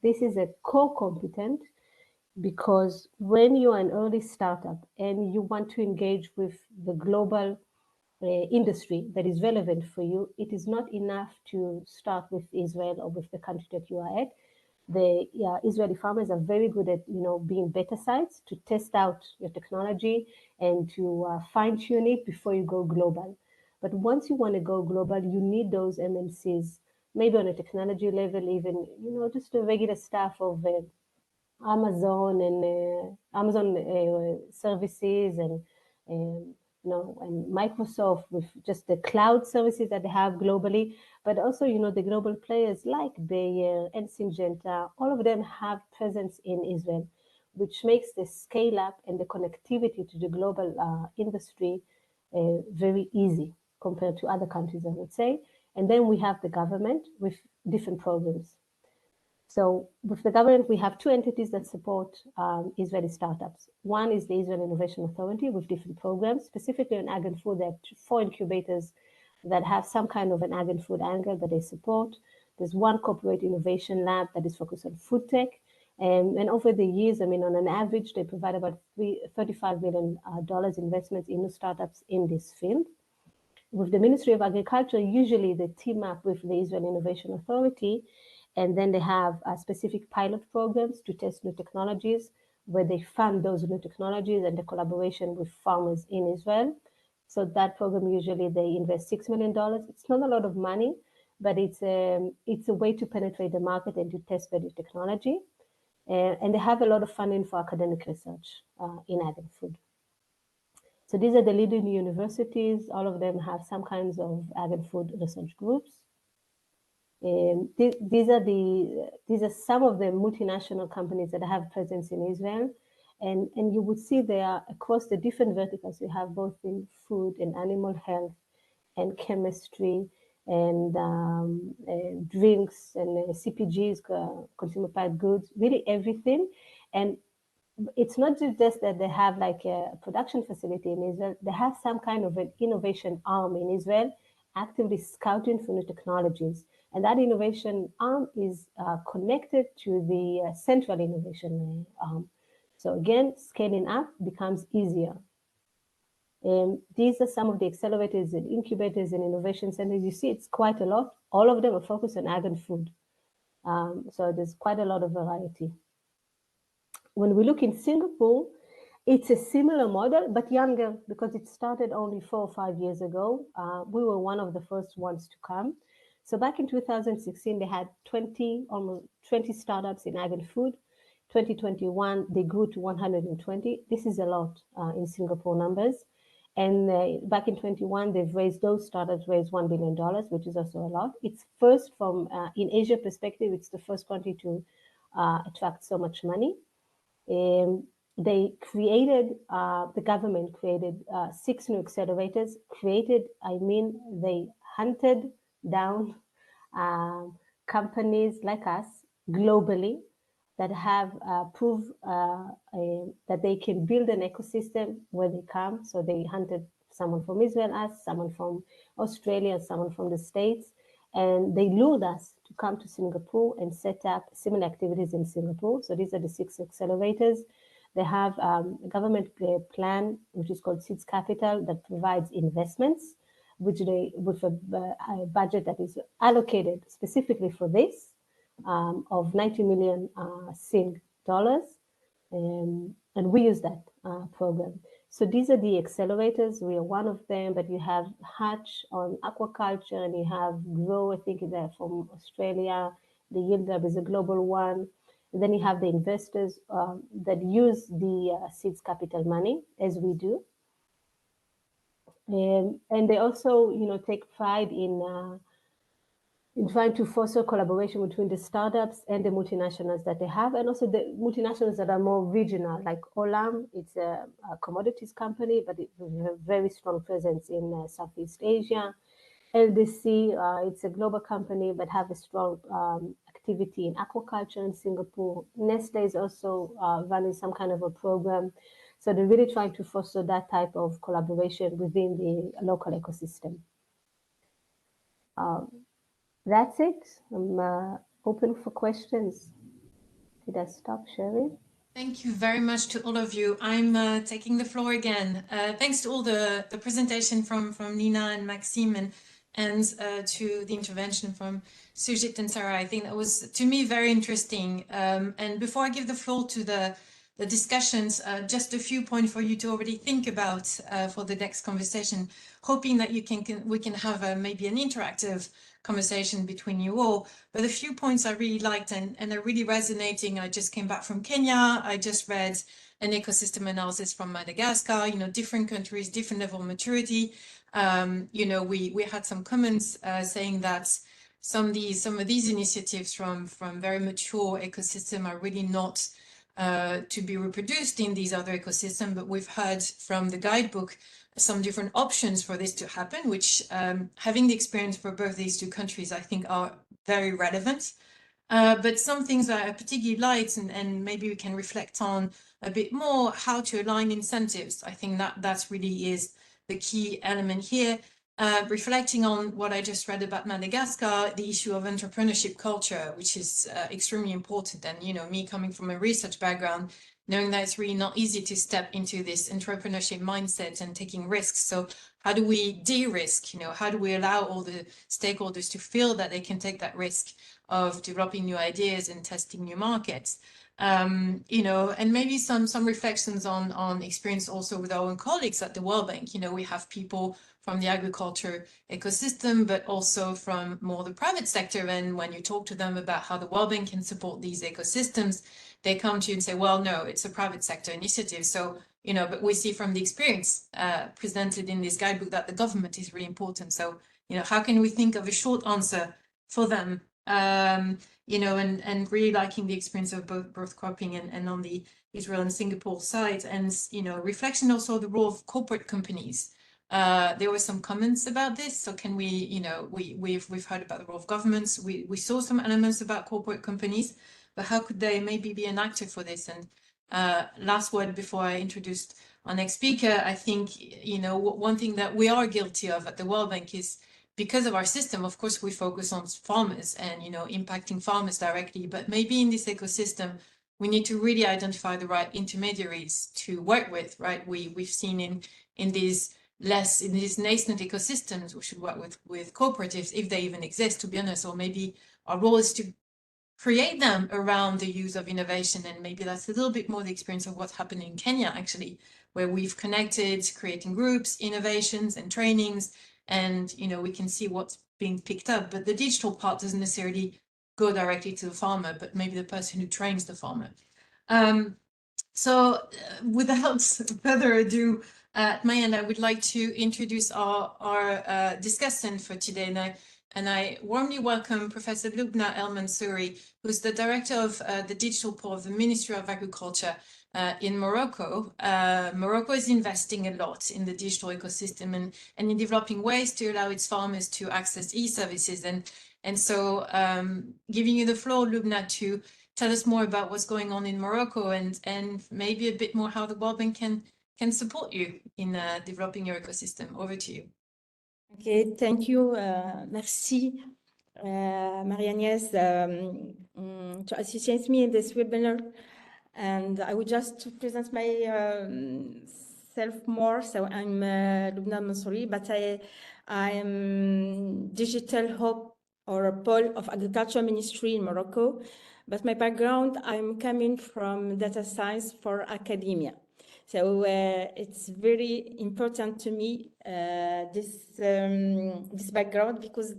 This is a core competent because when you are an early startup and you want to engage with the global industry that is relevant for you, it is not enough to start with Israel or with the country that you are at. The Israeli farmers are very good at being beta sites to test out your technology and to fine tune it before you go global. But once you want to go global, you need those MNCs, maybe on a technology level, even just the regular stuff of Amazon and Amazon services and and Microsoft with just the cloud services that they have globally, but also the global players like Bayer and Syngenta, all of them have presence in Israel, which makes the scale up and the connectivity to the global industry very easy compared to other countries, I would say. And then we have the government with different programs. So with the government, we have 2 entities that support Israeli startups. One is the Israel Innovation Authority with different programs, specifically on ag and food. There are 4 incubators that have some kind of an ag and food angle that they support. There's 1 corporate innovation lab that is focused on food tech. And over the years, on an average, they provide about $35 million investments in new startups in this field. With the Ministry of Agriculture, usually they team up with the Israel Innovation Authority, and then they have specific pilot programs to test new technologies where they fund those new technologies and the collaboration with farmers in Israel. So that program, usually they invest $6 million. It's not a lot of money, but it's a way to penetrate the market and to test the new technology. And they have a lot of funding for academic research in ag and food. So these are the leading universities. All of them have some kinds of ag and food research groups. These are some of the multinational companies that have presence in Israel, and you would see they are across the different verticals. You have both in food and animal health, and chemistry, and drinks and CPGs, consumer packaged goods, really everything. And it's not just that they have like a production facility in Israel. They have some kind of an innovation arm in Israel, actively scouting for new technologies. And that innovation arm is connected to the central innovation arm. So again, scaling up becomes easier. These are some of the accelerators and incubators and innovation centers. You see, it's quite a lot. All of them are focused on ag and food. So there's quite a lot of variety. When we look in Singapore, It's a similar model, but younger, because it started only 4 or 5 years ago. We were one of the first ones to come. So back in 2016, they had almost 20 startups in agri-food. 2021, they grew to 120. This is a lot in Singapore numbers. And back in 21, those startups raised $1 billion, which is also a lot. It's first from, in Asia perspective, it's the first country to attract so much money. They created, the government created 6 new accelerators. They hunted down companies like us globally that have proved that they can build an ecosystem where they come. So they hunted someone from Israel, someone from Australia, someone from the States, and they lured us to come to Singapore and set up similar activities in Singapore. So these are the 6 accelerators. They have a government plan, which is called Seeds Capital, that provides investments, with a budget that is allocated specifically for this, of 90 million Sing dollars. And we use that program. So these are the accelerators. We are one of them, but you have Hatch on aquaculture, and you have Grow, I think they're from Australia. The Yield Lab is a global one. And then you have the investors that use the Seeds Capital money, as we do. And they also, take pride in trying to foster collaboration between the startups and the multinationals that they have, and also the multinationals that are more regional, like Olam. It's a commodities company, but it has a very strong presence in Southeast Asia. LDC, it's a global company, but have a strong activity in aquaculture in Singapore. Nestle is also running some kind of a program. So they're really trying to foster that type of collaboration within the local ecosystem. That's it. I'm open for questions. Did I stop sharing? Thank you very much to all of you. I'm taking the floor again. Thanks to all the presentation from Nina and Maxime, and to the intervention from Sujit and Sarah. I think that was, to me, very interesting. And before I give the floor to the discussions, just a few points for you to already think about for the next conversation, hoping that we can have maybe an interactive conversation between you all. But a few points I really liked and are really resonating. I just came back from Kenya. I just read an ecosystem analysis from Madagascar, different countries, different level of maturity. We had some comments saying that some of these initiatives from very mature ecosystem are really not to be reproduced in these other ecosystems, but we've heard from the guidebook some different options for this to happen, which having the experience for both these two countries, I think are very relevant. But some things I particularly liked, and maybe we can reflect on a bit more, how to align incentives. I think that really is the key element here. Reflecting on what I just read about Madagascar, the issue of entrepreneurship culture, which is extremely important. And, me coming from a research background, knowing that it's really not easy to step into this entrepreneurship mindset and taking risks. So how do we de-risk? How do we allow all the stakeholders to feel that they can take that risk of developing new ideas and testing new markets? And maybe some reflections on experience also with our own colleagues at the World Bank. We have people from the agriculture ecosystem, but also from more the private sector. And when you talk to them about how the World Bank can support these ecosystems, they come to you and say, well, no, it's a private sector initiative. So, but we see from the experience presented in this guidebook that the government is really important. So, how can we think of a short answer for them? And really liking the experience of both cropping and on the Israel and Singapore side, and reflection also the role of corporate companies. There were some comments about this. So can we, we've heard about the role of governments. We saw some elements about corporate companies, but how could they maybe be an actor for this? And last word before I introduce our next speaker, I think, one thing that we are guilty of at the World Bank is, because of our system, of course, we focus on farmers and, impacting farmers directly, but maybe in this ecosystem, we need to really identify the right intermediaries to work with, right? We've seen in these nascent ecosystems, we should work with cooperatives, if they even exist, to be honest, or maybe our role is to create them around the use of innovation. And maybe that's a little bit more the experience of what's happening in Kenya, actually, where we've connected creating groups, innovations and trainings, and we can see what's being picked up. But the digital part doesn't necessarily go directly to the farmer, but maybe the person who trains the farmer. So without further ado, at my end, I would like to introduce our discussant for today. And I warmly welcome Professor Lubna El Mansouri, who's the director of the digital pole of the Ministry of Agriculture in Morocco. Morocco is investing a lot in the digital ecosystem and in developing ways to allow its farmers to access e-services. And so giving you the floor, Lubna, to tell us more about what's going on in Morocco and maybe a bit more how the World Bank can support you in developing your ecosystem. Over to you. Okay, thank you. Merci, Marie-Agnès, to associate me in this webinar. And I would just present myself more. So I'm Lubna Mansouri, but I am digital hub or pole of agriculture ministry in Morocco. But my background, I'm coming from data science for academia. So it's very important to me, this background, because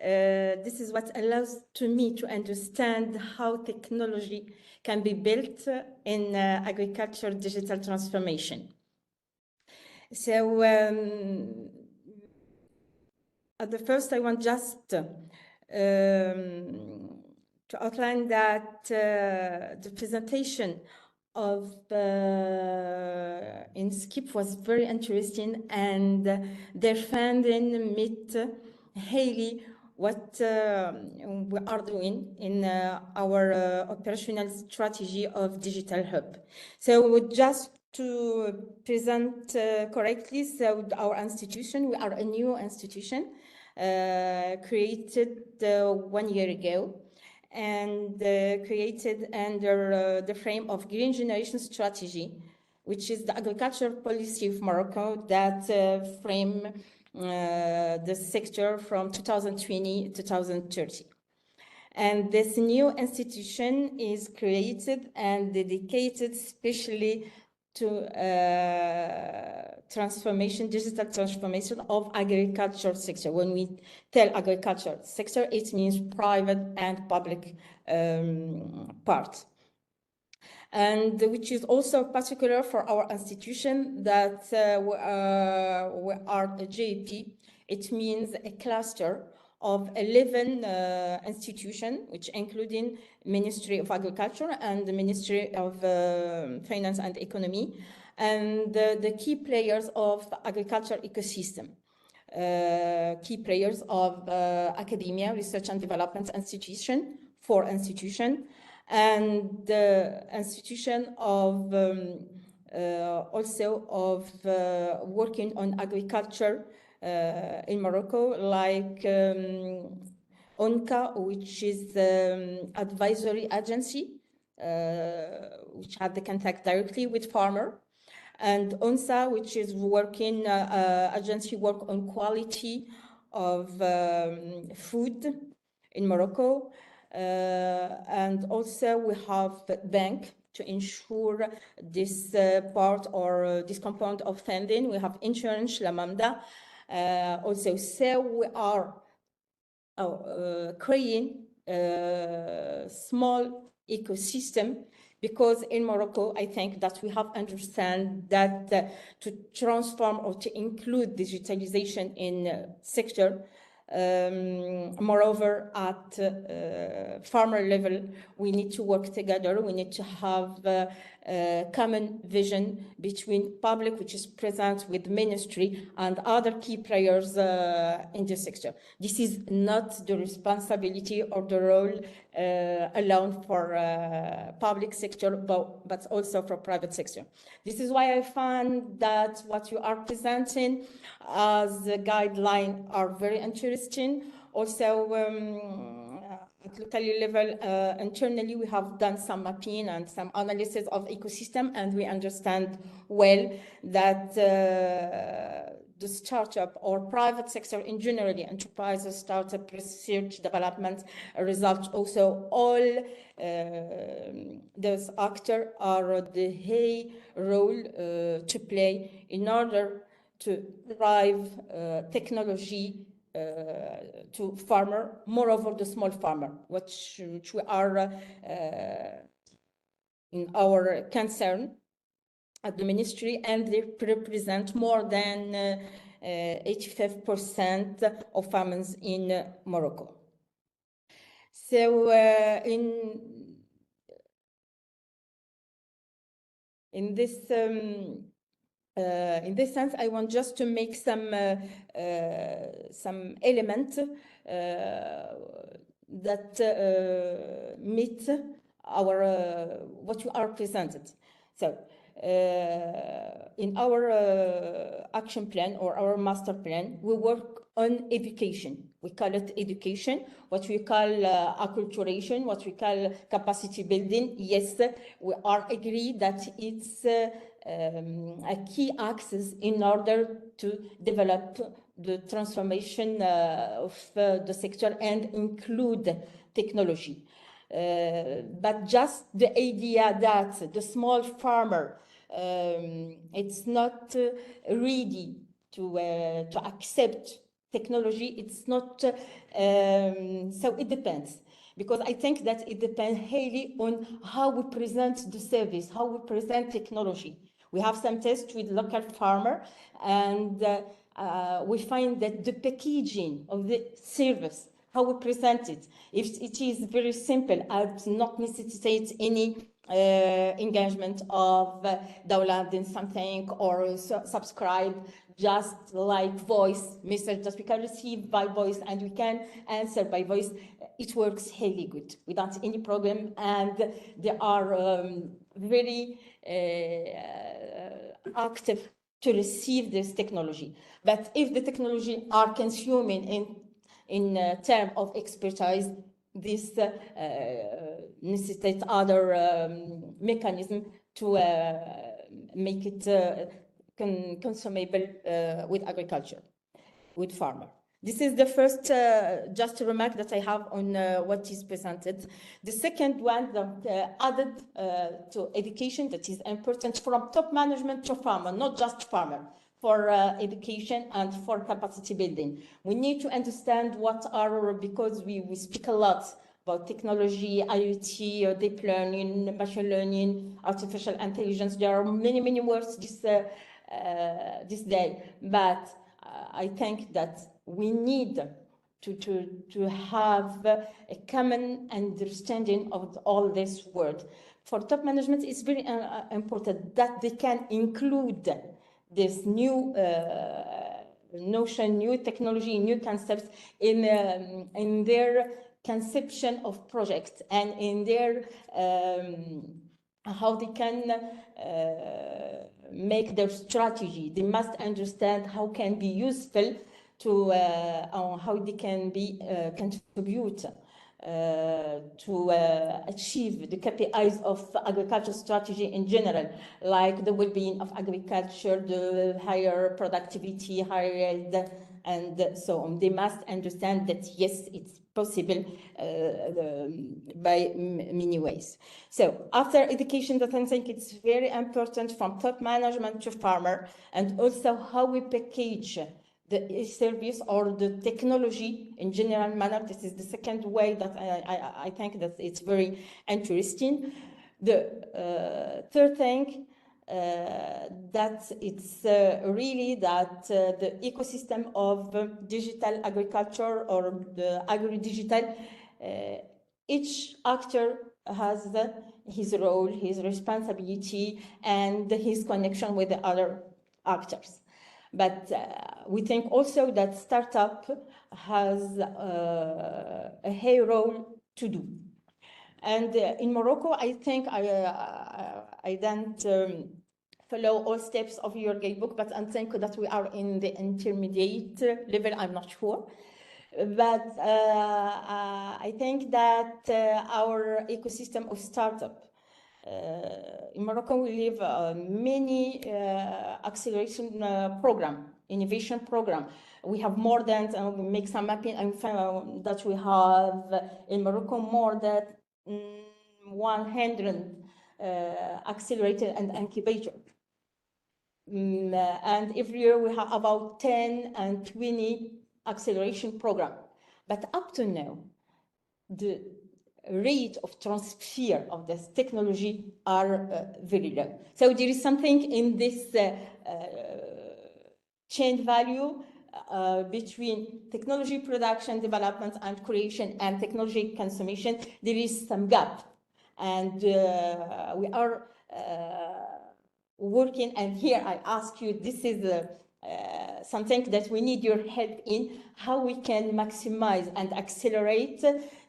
this is what allows to me to understand how technology can be built in agriculture digital transformation. So at the first, I want just to outline that the presentation of in Skip was very interesting, and their funding meet highly what we are doing in our operational strategy of Digital Hub. So just to present correctly, so our institution, we are a new institution created 1 year ago, and created under the frame of Green Generation Strategy, which is the agricultural policy of Morocco that frame the sector from 2020 to 2030. And this new institution is created and dedicated especially to transformation, digital transformation of agriculture sector. When we tell agriculture sector, it means private and public part. And which is also particular for our institution that we are a JP. It means a cluster of 11 institutions, which including Ministry of Agriculture and the Ministry of Finance and Economy, and the key players of the agriculture ecosystem. Key players of academia, research and development institution, 4 institutions, and the institution of also of working on agriculture in Morocco, like ONCA, which is the advisory agency, which had the contact directly with farmer, and ONSA, which is working agency work on quality of food in Morocco. And also we have the bank to ensure this part or this component of funding. We have insurance, La Mamda. Also, so we are creating a small ecosystem, because in Morocco, I think that we have understand that to transform or to include digitalization in sector, moreover, at farmer level, we need to work together. We need to have a common vision between public, which is present with ministry, and other key players in the sector. This is not the responsibility or the role alone for public sector, but also for private sector. This is why I find that what you are presenting as a guideline are very interesting. Also, at local level, internally, we have done some mapping and some analysis of ecosystem, and we understand well that the startup or private sector in generally, enterprises, startup, research, development, result also all those actors are the high role to play in order to drive technology to farmer, moreover the small farmer, which we are in our concern at the ministry, and they represent more than 85% of farmers in Morocco. So in this sense, I want just to make some element that meet our what you are presented. So in our action plan or our master plan, we work on education. We call it education, what we call acculturation, what we call capacity building. Yes, we are agree that it's a key axis in order to develop the transformation of the sector and include technology. But just the idea that the small farmer it's not ready to accept technology, it's not so it depends, because I think that it depends highly on how we present the service, how we present technology. We have some tests with local farmer, and we find that the packaging of the service, how we present it, if it is very simple and not necessitate any engagement of downloading something or subscribe, just like voice message that we can receive by voice and we can answer by voice, it works really good without any problem, and they are very active to receive this technology. But if the technology are consuming in terms of expertise, this necessitates other mechanism to make it consumable with agriculture, with farmer. This is the first just a remark that I have on what is presented. The second one that added to education that is important from top management to farmer, not just farmer, for education and for capacity building. We need to understand what are, because we speak a lot about technology, IoT, deep learning, machine learning, artificial intelligence. There are many, many words this day, but I think that we need to have a common understanding of all this words. For top management, it's very important that they can include this new notion, new technology, new concepts in their conception of projects and in their how they can make their strategy. They must understand how can be useful to how they can be contribute to achieve the KPIs of agriculture strategy in general, like the well-being of agriculture, the higher productivity, higher yield, and so on. They must understand that yes, it's possible by many ways. So after education, that I think it's very important from top management to farmer, and also how we package the service or the technology in general manner. This is the second way that I think that it's very interesting. The third thing that it's really that the ecosystem of digital agriculture or the agri-digital, each actor has his role, his responsibility, and his connection with the other actors. But we think also that startup has a high role to do. And in Morocco, I think I don't follow all steps of your guidebook, but I think that we are in the intermediate level, I'm not sure. But I think that our ecosystem of startup In Morocco, we have many acceleration program, innovation program. We have more than, we make some mapping and found that we have in Morocco more than 100 accelerator and incubator. And every year we have about 10 and 20 acceleration program. But up to now, the rate of transfer of this technology are very low. So there is something in this chain value between technology production, development, and creation, and technology consumption. There is some gap, and we are working. And here I ask you, this is something that we need your help in, how we can maximize and accelerate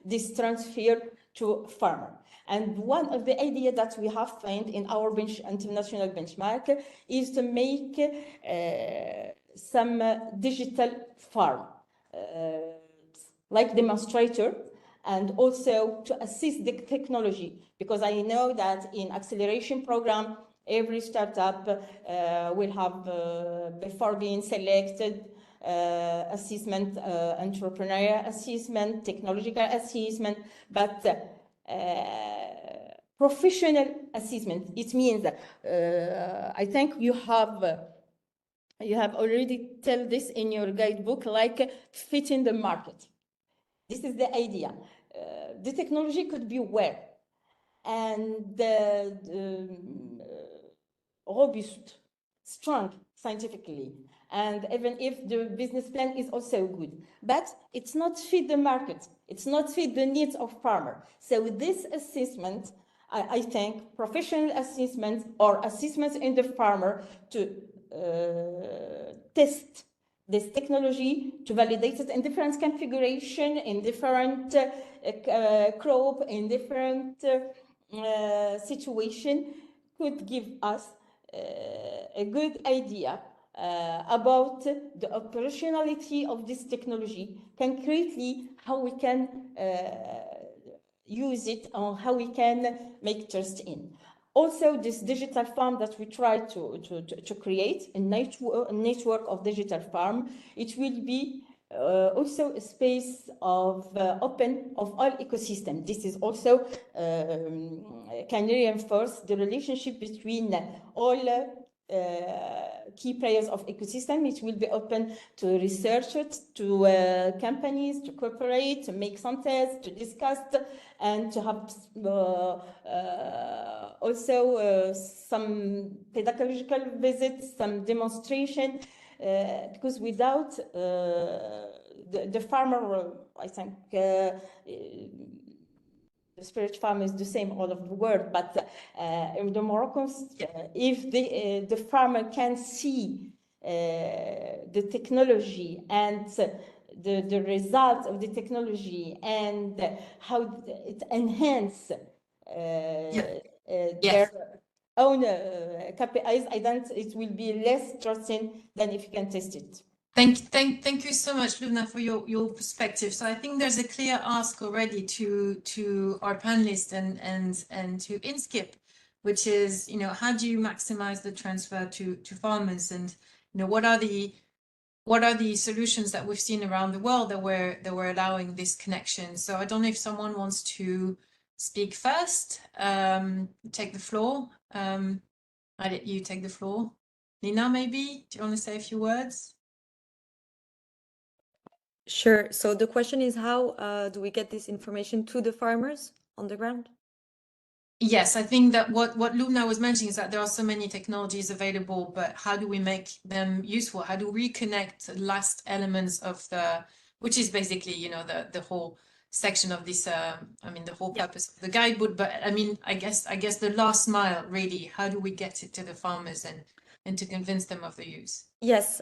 this transfer to farmer. And one of the ideas that we have found in our international benchmark is to make some digital farm, like demonstrator, and also to assist the technology, because I know that in acceleration program, every startup will have, before being selected, assessment, entrepreneurial assessment, technological assessment, but professional assessment. It means that I think you have already tell this in your guidebook, like fit in the market. This is the idea. The technology could be where, and robust, strong scientifically, and even if the business plan is also good, but it's not fit the market, it's not fit the needs of farmer. So with this assessment, I think professional assessment or assessments in the farmer to test this technology, to validate it in different configuration, in different crop, in different situation, could give us a good idea about the operationality of this technology, concretely how we can use it, or how we can make trust in. Also, this digital farm that we try to create, a network of digital farm, it will be also a space of open of all ecosystem. This is also can reinforce the relationship between all key players of ecosystem. It will be open to researchers, to companies, to cooperate, to make some tests, to discuss, and to have also some pedagogical visits, some demonstration, because without the farmer, I think the spirit farm is the same all over the world, but in the Moroccans, if the farmer can see the technology and the results of the technology and how it enhances their own KPIs, it will be less trusting than if you can test it. Thank you so much, Lubna, for your perspective. So I think there's a clear ask already to our panelists and to InSkip, which is, how do you maximize the transfer to farmers, and what are the solutions that we've seen around the world that we're allowing this connection. So I don't know if someone wants to speak first, take the floor. I let you take the floor. Nina, maybe, do you want to say a few words? Sure. So the question is, how do we get this information to the farmers on the ground? Yes, I think that what Lubna was mentioning is that there are so many technologies available, but how do we make them useful? How do we connect the last elements of which is basically, the whole section of this, the whole purpose of the guidebook, but I guess the last mile, really, how do we get it to the farmers and to convince them of the use? Yes.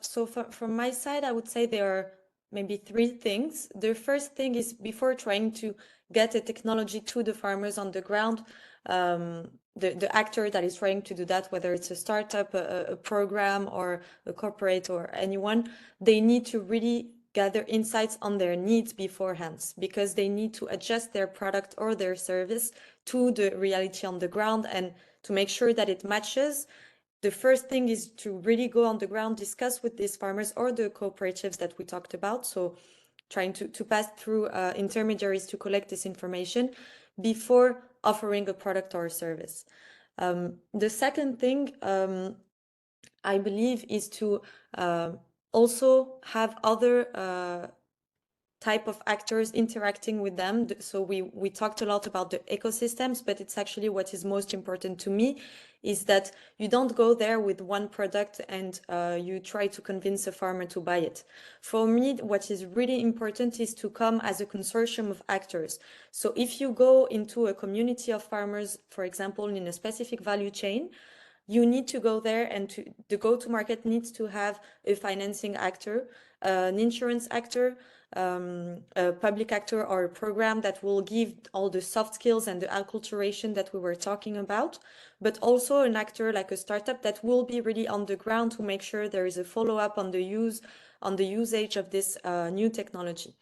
So from my side, I would say there are maybe three things. The first thing is, before trying to get a technology to the farmers on the ground, the actor that is trying to do that, whether it's a startup, a program, or a corporate, or anyone, they need to really gather insights on their needs beforehand, because they need to adjust their product or their service to the reality on the ground and to make sure that it matches. The first thing is to really go on the ground, discuss with these farmers or the cooperatives that we talked about. So trying to pass through intermediaries to collect this information before offering a product or a service. The second thing I believe is to also have other type of actors interacting with them. So we talked a lot about the ecosystems, but it's actually what is most important to me is that you don't go there with one product and you try to convince a farmer to buy it. For me, what is really important is to come as a consortium of actors. So if you go into a community of farmers, for example, in a specific value chain, you need to go there, and the go-to-market needs to have a financing actor, an insurance actor, a public actor, or a program that will give all the soft skills and the acculturation that we were talking about, but also an actor like a startup that will be really on the ground to make sure there is a follow-up on the usage of this new technology.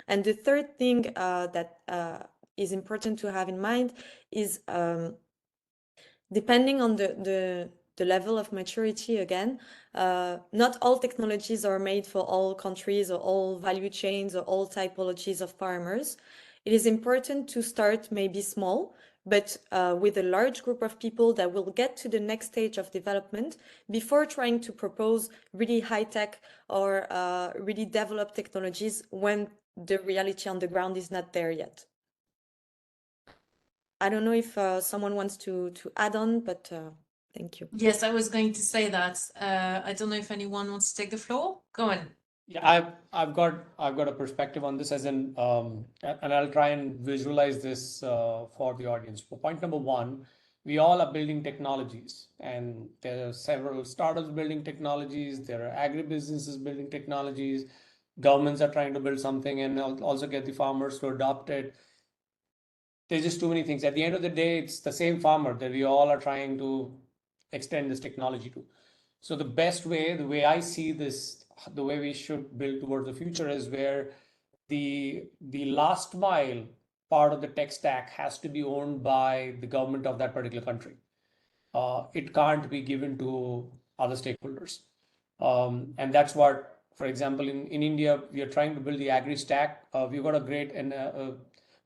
And the third thing that is important to have in mind is depending on the level of maturity, again, not all technologies are made for all countries or all value chains or all typologies of farmers. It is important to start maybe small, but with a large group of people that will get to the next stage of development before trying to propose really high-tech or really developed technologies when the reality on the ground is not there yet. I don't know if someone wants to add on, but thank you. Yes, I was going to say that. I don't know if anyone wants to take the floor. Go on. Yeah, I've got a perspective on this, as in, and I'll try and visualize this for the audience. For point number one, we all are building technologies, and there are several startups building technologies. There are agribusinesses building technologies. Governments are trying to build something and also get the farmers to adopt it. There's just too many things. At the end of the day, it's the same farmer that we all are trying to extend this technology to. So the best way, the way I see this, the way we should build towards the future is where the last mile part of the tech stack has to be owned by the government of that particular country. It can't be given to other stakeholders. And that's what, for example, in India, we are trying to build the agri stack. We've got a great and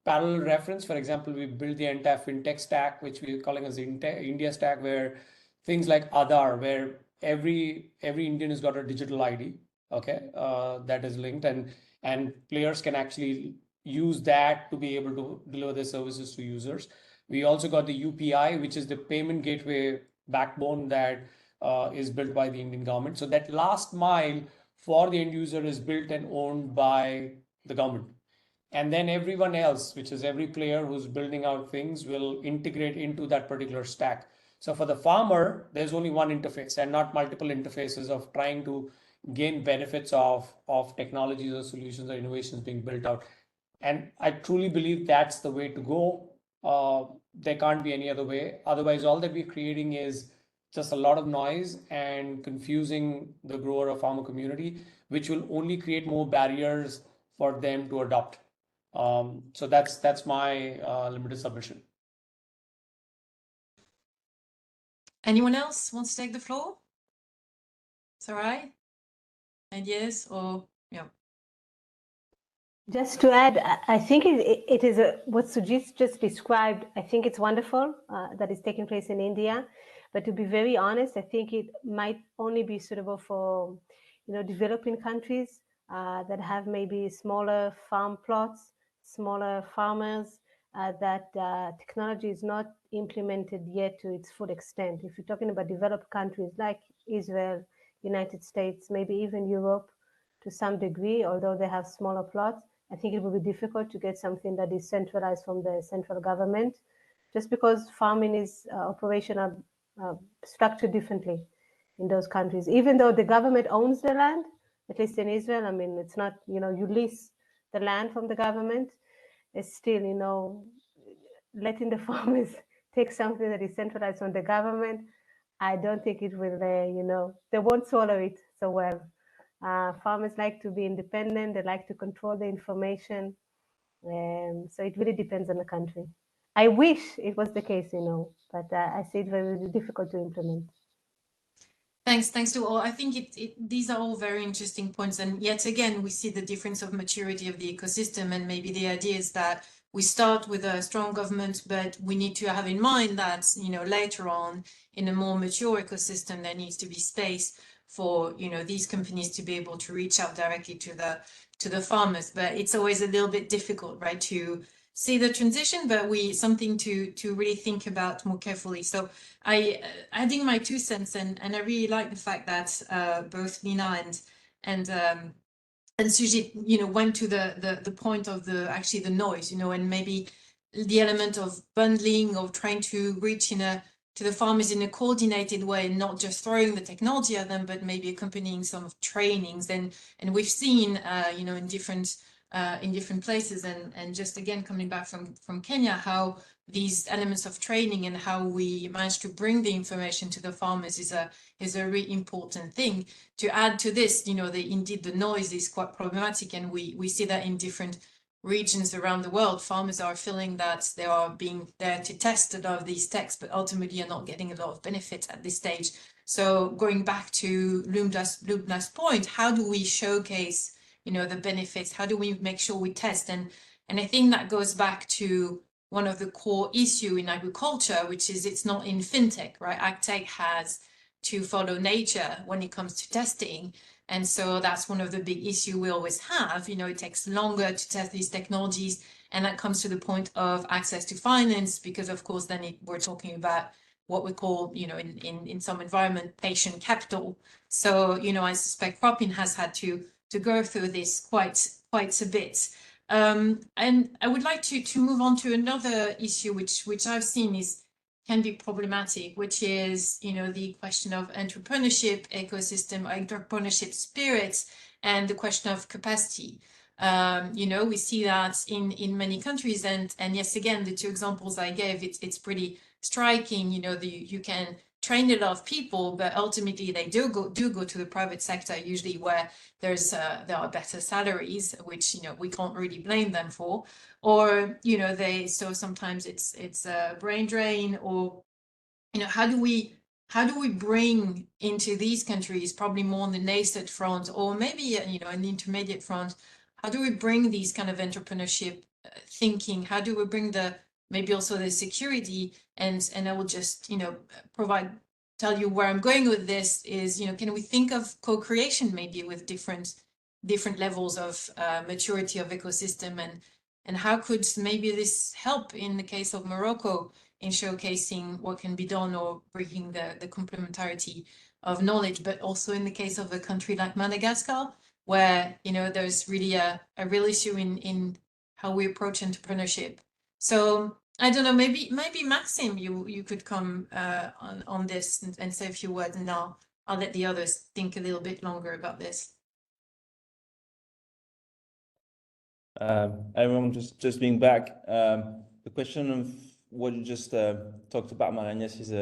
parallel reference. For example, we built the entire fintech stack, which we're calling as the India stack, where things like Aadhaar, where every Indian has got a digital ID, okay, that is linked, and players can actually use that to be able to deliver their services to users. We also got the UPI, which is the payment gateway backbone that is built by the Indian government. So that last mile for the end user is built and owned by the government. And then everyone else, which is every player who's building out things, will integrate into that particular stack. So for the farmer, there's only one interface and not multiple interfaces of trying to gain benefits of technologies or solutions or innovations being built out. And I truly believe that's the way to go. There can't be any other way. Otherwise, all that we're creating is just a lot of noise and confusing the grower or farmer community, which will only create more barriers for them to adopt. So that's my limited submission. Anyone else wants to take the floor? It's all right. Ideas or yeah. Just to add, I think it is what Sujit just described. I think it's wonderful that is taking place in India, but to be very honest, I think it might only be suitable for developing countries that have maybe smaller farm plots, smaller farmers, that technology is not implemented yet to its full extent. If you're talking about developed countries like Israel, United States, maybe even Europe to some degree, although they have smaller plots, I think it will be difficult to get something that is centralized from the central government, just because farming is operational structured differently in those countries. Even though the government owns the land, at least in Israel, I mean, it's not, you lease the land from the government. It's still, letting the farmers take something that is centralized from the government. I don't think it will, they won't swallow it so well. Farmers like to be independent. They like to control the information. So it really depends on the country. I wish it was the case, but I see it very difficult to implement. Thanks to all. I think these are all very interesting points. And yet again, we see the difference of maturity of the ecosystem. And maybe the idea is that we start with a strong government, but we need to have in mind that, later on in a more mature ecosystem, there needs to be space for, these companies to be able to reach out directly to the farmers. But it's always a little bit difficult, right, to see the transition, but something to really think about more carefully. So I adding my 2 cents, and I really like the fact that both Nina and Sujit, went to the point of the noise, and maybe the element of bundling, of trying to reach to the farmers in a coordinated way, and not just throwing the technology at them, but maybe accompanying some of trainings. And we've seen, in different places, and just again coming back from Kenya, how these elements of training and how we manage to bring the information to the farmers is a really important thing. To add to this, indeed the noise is quite problematic, and we see that in different regions around the world. Farmers are feeling that they are being there to test a lot of these techs, but ultimately are not getting a lot of benefit at this stage. So going back to Lubna's point, how do we showcase the benefits? How do we make sure we test? And I think that goes back to one of the core issue in agriculture, which is it's not in fintech, right? Agtech has to follow nature when it comes to testing. And so that's one of the big issue we always have. It takes longer to test these technologies. And that comes to the point of access to finance, because of course, then we're talking about what we call, in some environment, patient capital. So, I suspect Cropin has had to go through this quite a bit. And I would like to move on to another issue, which I've seen can be problematic, which is, the question of entrepreneurship ecosystem, entrepreneurship spirit, and the question of capacity. We see that in many countries, and yes, again, the 2 examples I gave, it's pretty striking. You can train a lot of people, but ultimately they do go to the private sector, usually where there are better salaries, which we can't really blame them for, or so sometimes it's a brain drain, or how do we bring into these countries, probably more on the nascent front, or maybe an intermediate front, how do we bring these kind of entrepreneurship thinking? How do we bring maybe also the security? And I will just tell you where I'm going with this is, can we think of co-creation maybe with different levels of maturity of ecosystem, and how could maybe this help in the case of Morocco in showcasing what can be done, or bringing the complementarity of knowledge, but also in the case of a country like Madagascar, where there's really a real issue in how we approach entrepreneurship. So I don't know, maybe Maxim, you could come on this and say a few words, and I'll let the others think a little bit longer about this. Everyone, just being back. The question of what you just talked about, Marianne, is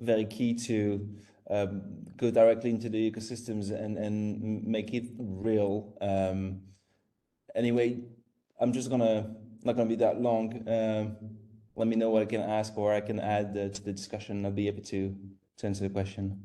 very key to go directly into the ecosystems and make it real. Anyway, I'm just not gonna be that long. Let me know what I can ask or I can add to the discussion. I'll be able to answer the question.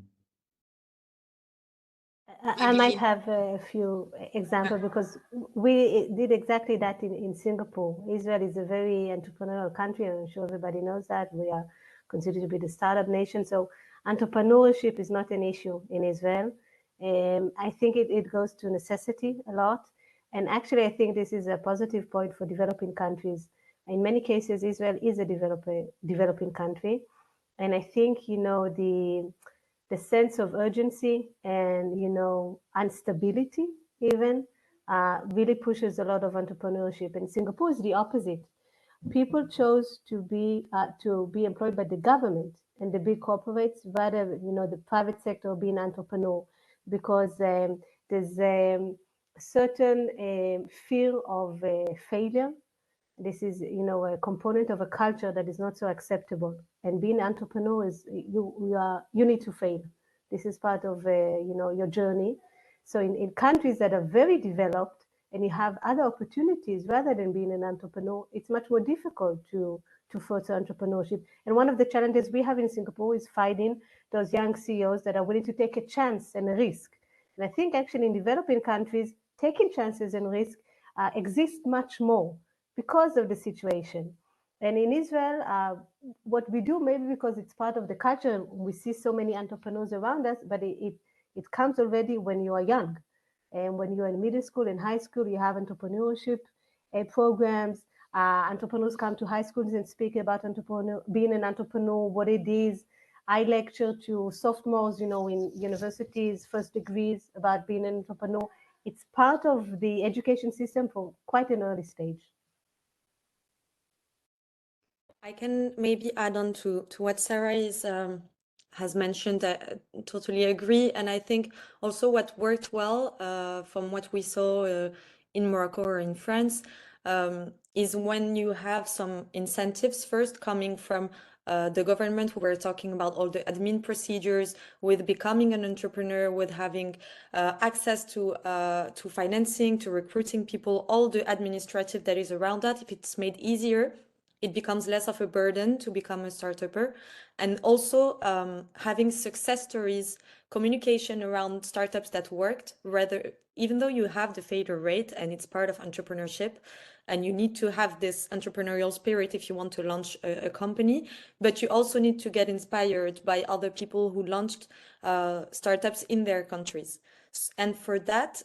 I might have a few examples, because we did exactly that in Singapore. Israel is a very entrepreneurial country, and I'm sure everybody knows that. We are considered to be the startup nation. So entrepreneurship is not an issue in Israel. I think it goes to necessity a lot. And actually, I think this is a positive point for developing countries. In many cases, Israel is a developing country. And I think, the sense of urgency and, instability even really pushes a lot of entrepreneurship. And Singapore is the opposite. People chose to be employed by the government and the big corporates rather, the private sector being entrepreneur, because there's a certain fear of failure. This is, a component of a culture that is not so acceptable. And being an entrepreneur is you need to fail. This is part of your journey. So in countries that are very developed and you have other opportunities rather than being an entrepreneur, it's much more difficult to foster entrepreneurship. And one of the challenges we have in Singapore is finding those young CEOs that are willing to take a chance and a risk. And I think actually in developing countries, taking chances and risk exists much more because of the situation. And in Israel, what we do, maybe because it's part of the culture, we see so many entrepreneurs around us, but it comes already when you are young. And when you're in middle school and high school, you have entrepreneurship programs. Entrepreneurs come to high schools and speak about being an entrepreneur, what it is. I lecture to sophomores, in universities, first degrees about being an entrepreneur. It's part of the education system from quite an early stage. I can maybe add on to what Sarah has mentioned. I totally agree. And I think also what worked well from what we saw in Morocco or in France is when you have some incentives first coming from the government. We were talking about all the admin procedures with becoming an entrepreneur, with having access to financing, to recruiting people, all the administrative that is around that. If it's made easier, it becomes less of a burden to become a startupper. And also having success stories, communication around startups that worked, rather, even though you have the failure rate and it's part of entrepreneurship, and you need to have this entrepreneurial spirit if you want to launch a company, but you also need to get inspired by other people who launched startups in their countries. And for that,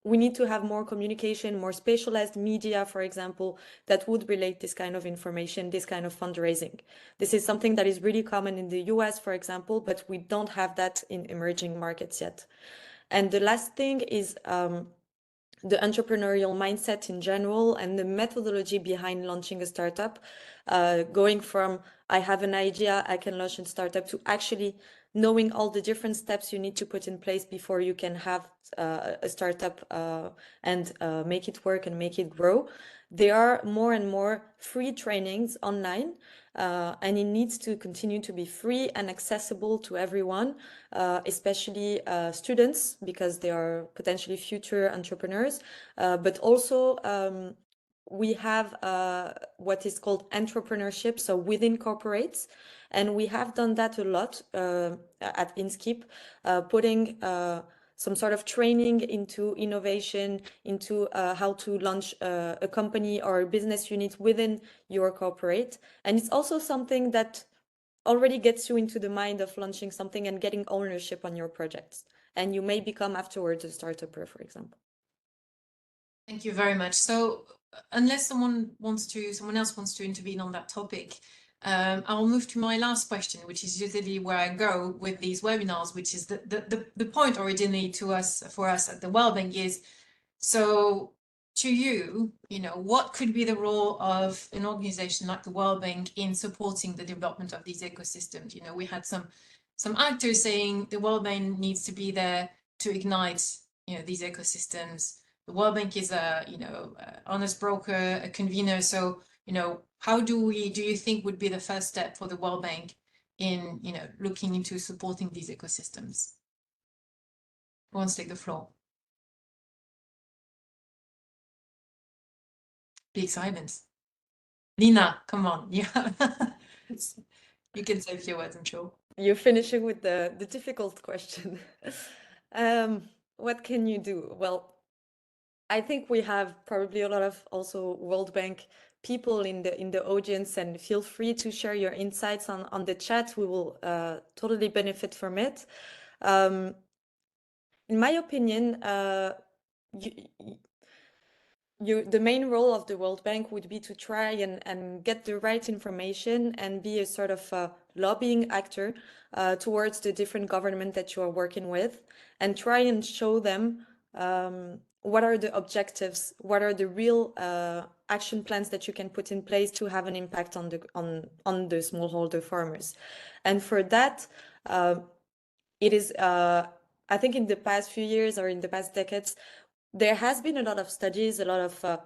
we need to have more communication, more specialized media, for example, that would relate this kind of information, this kind of fundraising. This is something that is really common in the US, for example, but we don't have that in emerging markets yet. And the last thing is the entrepreneurial mindset in general and the methodology behind launching a startup, going from I have an idea, I can launch a startup, to actually knowing all the different steps you need to put in place before you can have a startup and make it work and make it grow. There are more and more free trainings online, and it needs to continue to be free and accessible to everyone, especially students, because they are potentially future entrepreneurs, but also we have what is called entrepreneurship, so within corporates. And we have done that a lot at InSkip, putting some sort of training into innovation, into how to launch a company or a business unit within your corporate. And it's also something that already gets you into the mind of launching something and getting ownership on your projects. And you may become afterwards a startupper, for example. Thank you very much. So unless someone else wants to intervene on that topic, I'll move to my last question, which is usually where I go with these webinars, which is the point originally for us at the World Bank is, so to you, what could be the role of an organization like the World Bank in supporting the development of these ecosystems? We had some actors saying the World Bank needs to be there to ignite, these ecosystems. The World Bank is a honest broker, a convener. So, how do you think would be the first step for the World Bank in, looking into supporting these ecosystems? Who wants to take the floor? Big silence. Lina, come on. Yeah. You can say a few words, I'm sure. You're finishing with the difficult question. What can you do? Well, I think we have probably a lot of also World Bank people in the audience, and feel free to share your insights on the chat. We will totally benefit from it. In my opinion, the main role of the World Bank would be to try and get the right information and be a sort of lobbying actor towards the different government that you are working with, and try and show them what are the objectives, what are the real action plans that you can put in place to have an impact on the smallholder farmers. And for that, it is, I think in the past few years or in the past decades, there has been a lot of studies, a lot of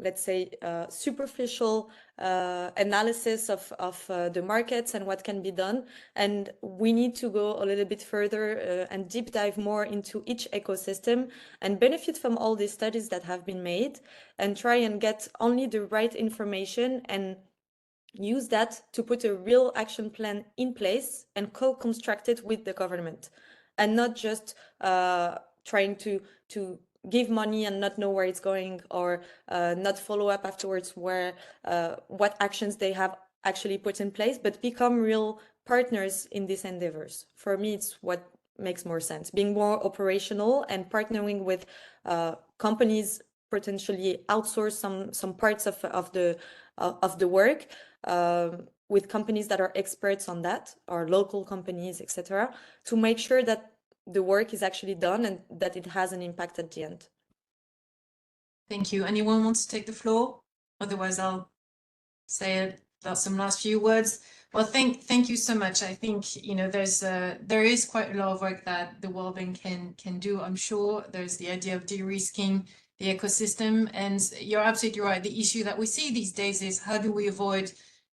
let's say, superficial analysis of the markets and what can be done. And we need to go a little bit further and deep dive more into each ecosystem and benefit from all these studies that have been made and try and get only the right information and use that to put a real action plan in place and co-construct it with the government, and not just trying to give money and not know where it's going, or not follow up afterwards where what actions they have actually put in place, but become real partners in these endeavors. For me, it's what makes more sense, being more operational and partnering with companies, potentially outsource some parts of the work with companies that are experts on that, or local companies, etc., to make sure that the work is actually done and that it has an impact at the end. Thank you. Anyone wants to take the floor? Otherwise, I'll say some last few words. Well, thank you so much. I think there is quite a lot of work that the World Bank can do. I'm sure there's the idea of de-risking the ecosystem, and you're absolutely right. The issue that we see these days is how do we avoid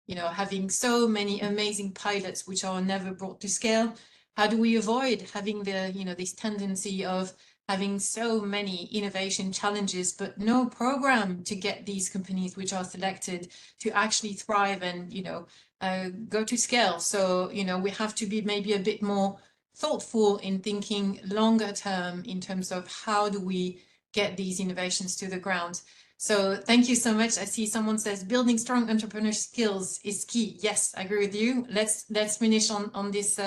having so many amazing pilots which are never brought to scale? How do we avoid having this tendency of having so many innovation challenges, but no program to get these companies which are selected to actually thrive and go to scale? So we have to be maybe a bit more thoughtful in thinking longer term in terms of how do we get these innovations to the ground. So thank you so much. I see someone says building strong entrepreneur skills is key. Yes, I agree with you. Let's finish on this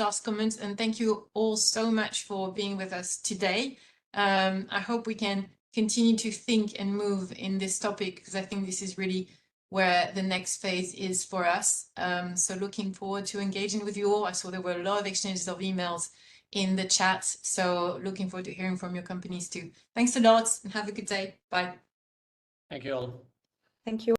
last comment, and thank you all so much for being with us today. I hope we can continue to think and move in this topic, because I think this is really where the next phase is for us. So looking forward to engaging with you all. I saw there were a lot of exchanges of emails in the chat, so looking forward to hearing from your companies too. Thanks a lot and have a good day. Bye. Thank you all. Thank you.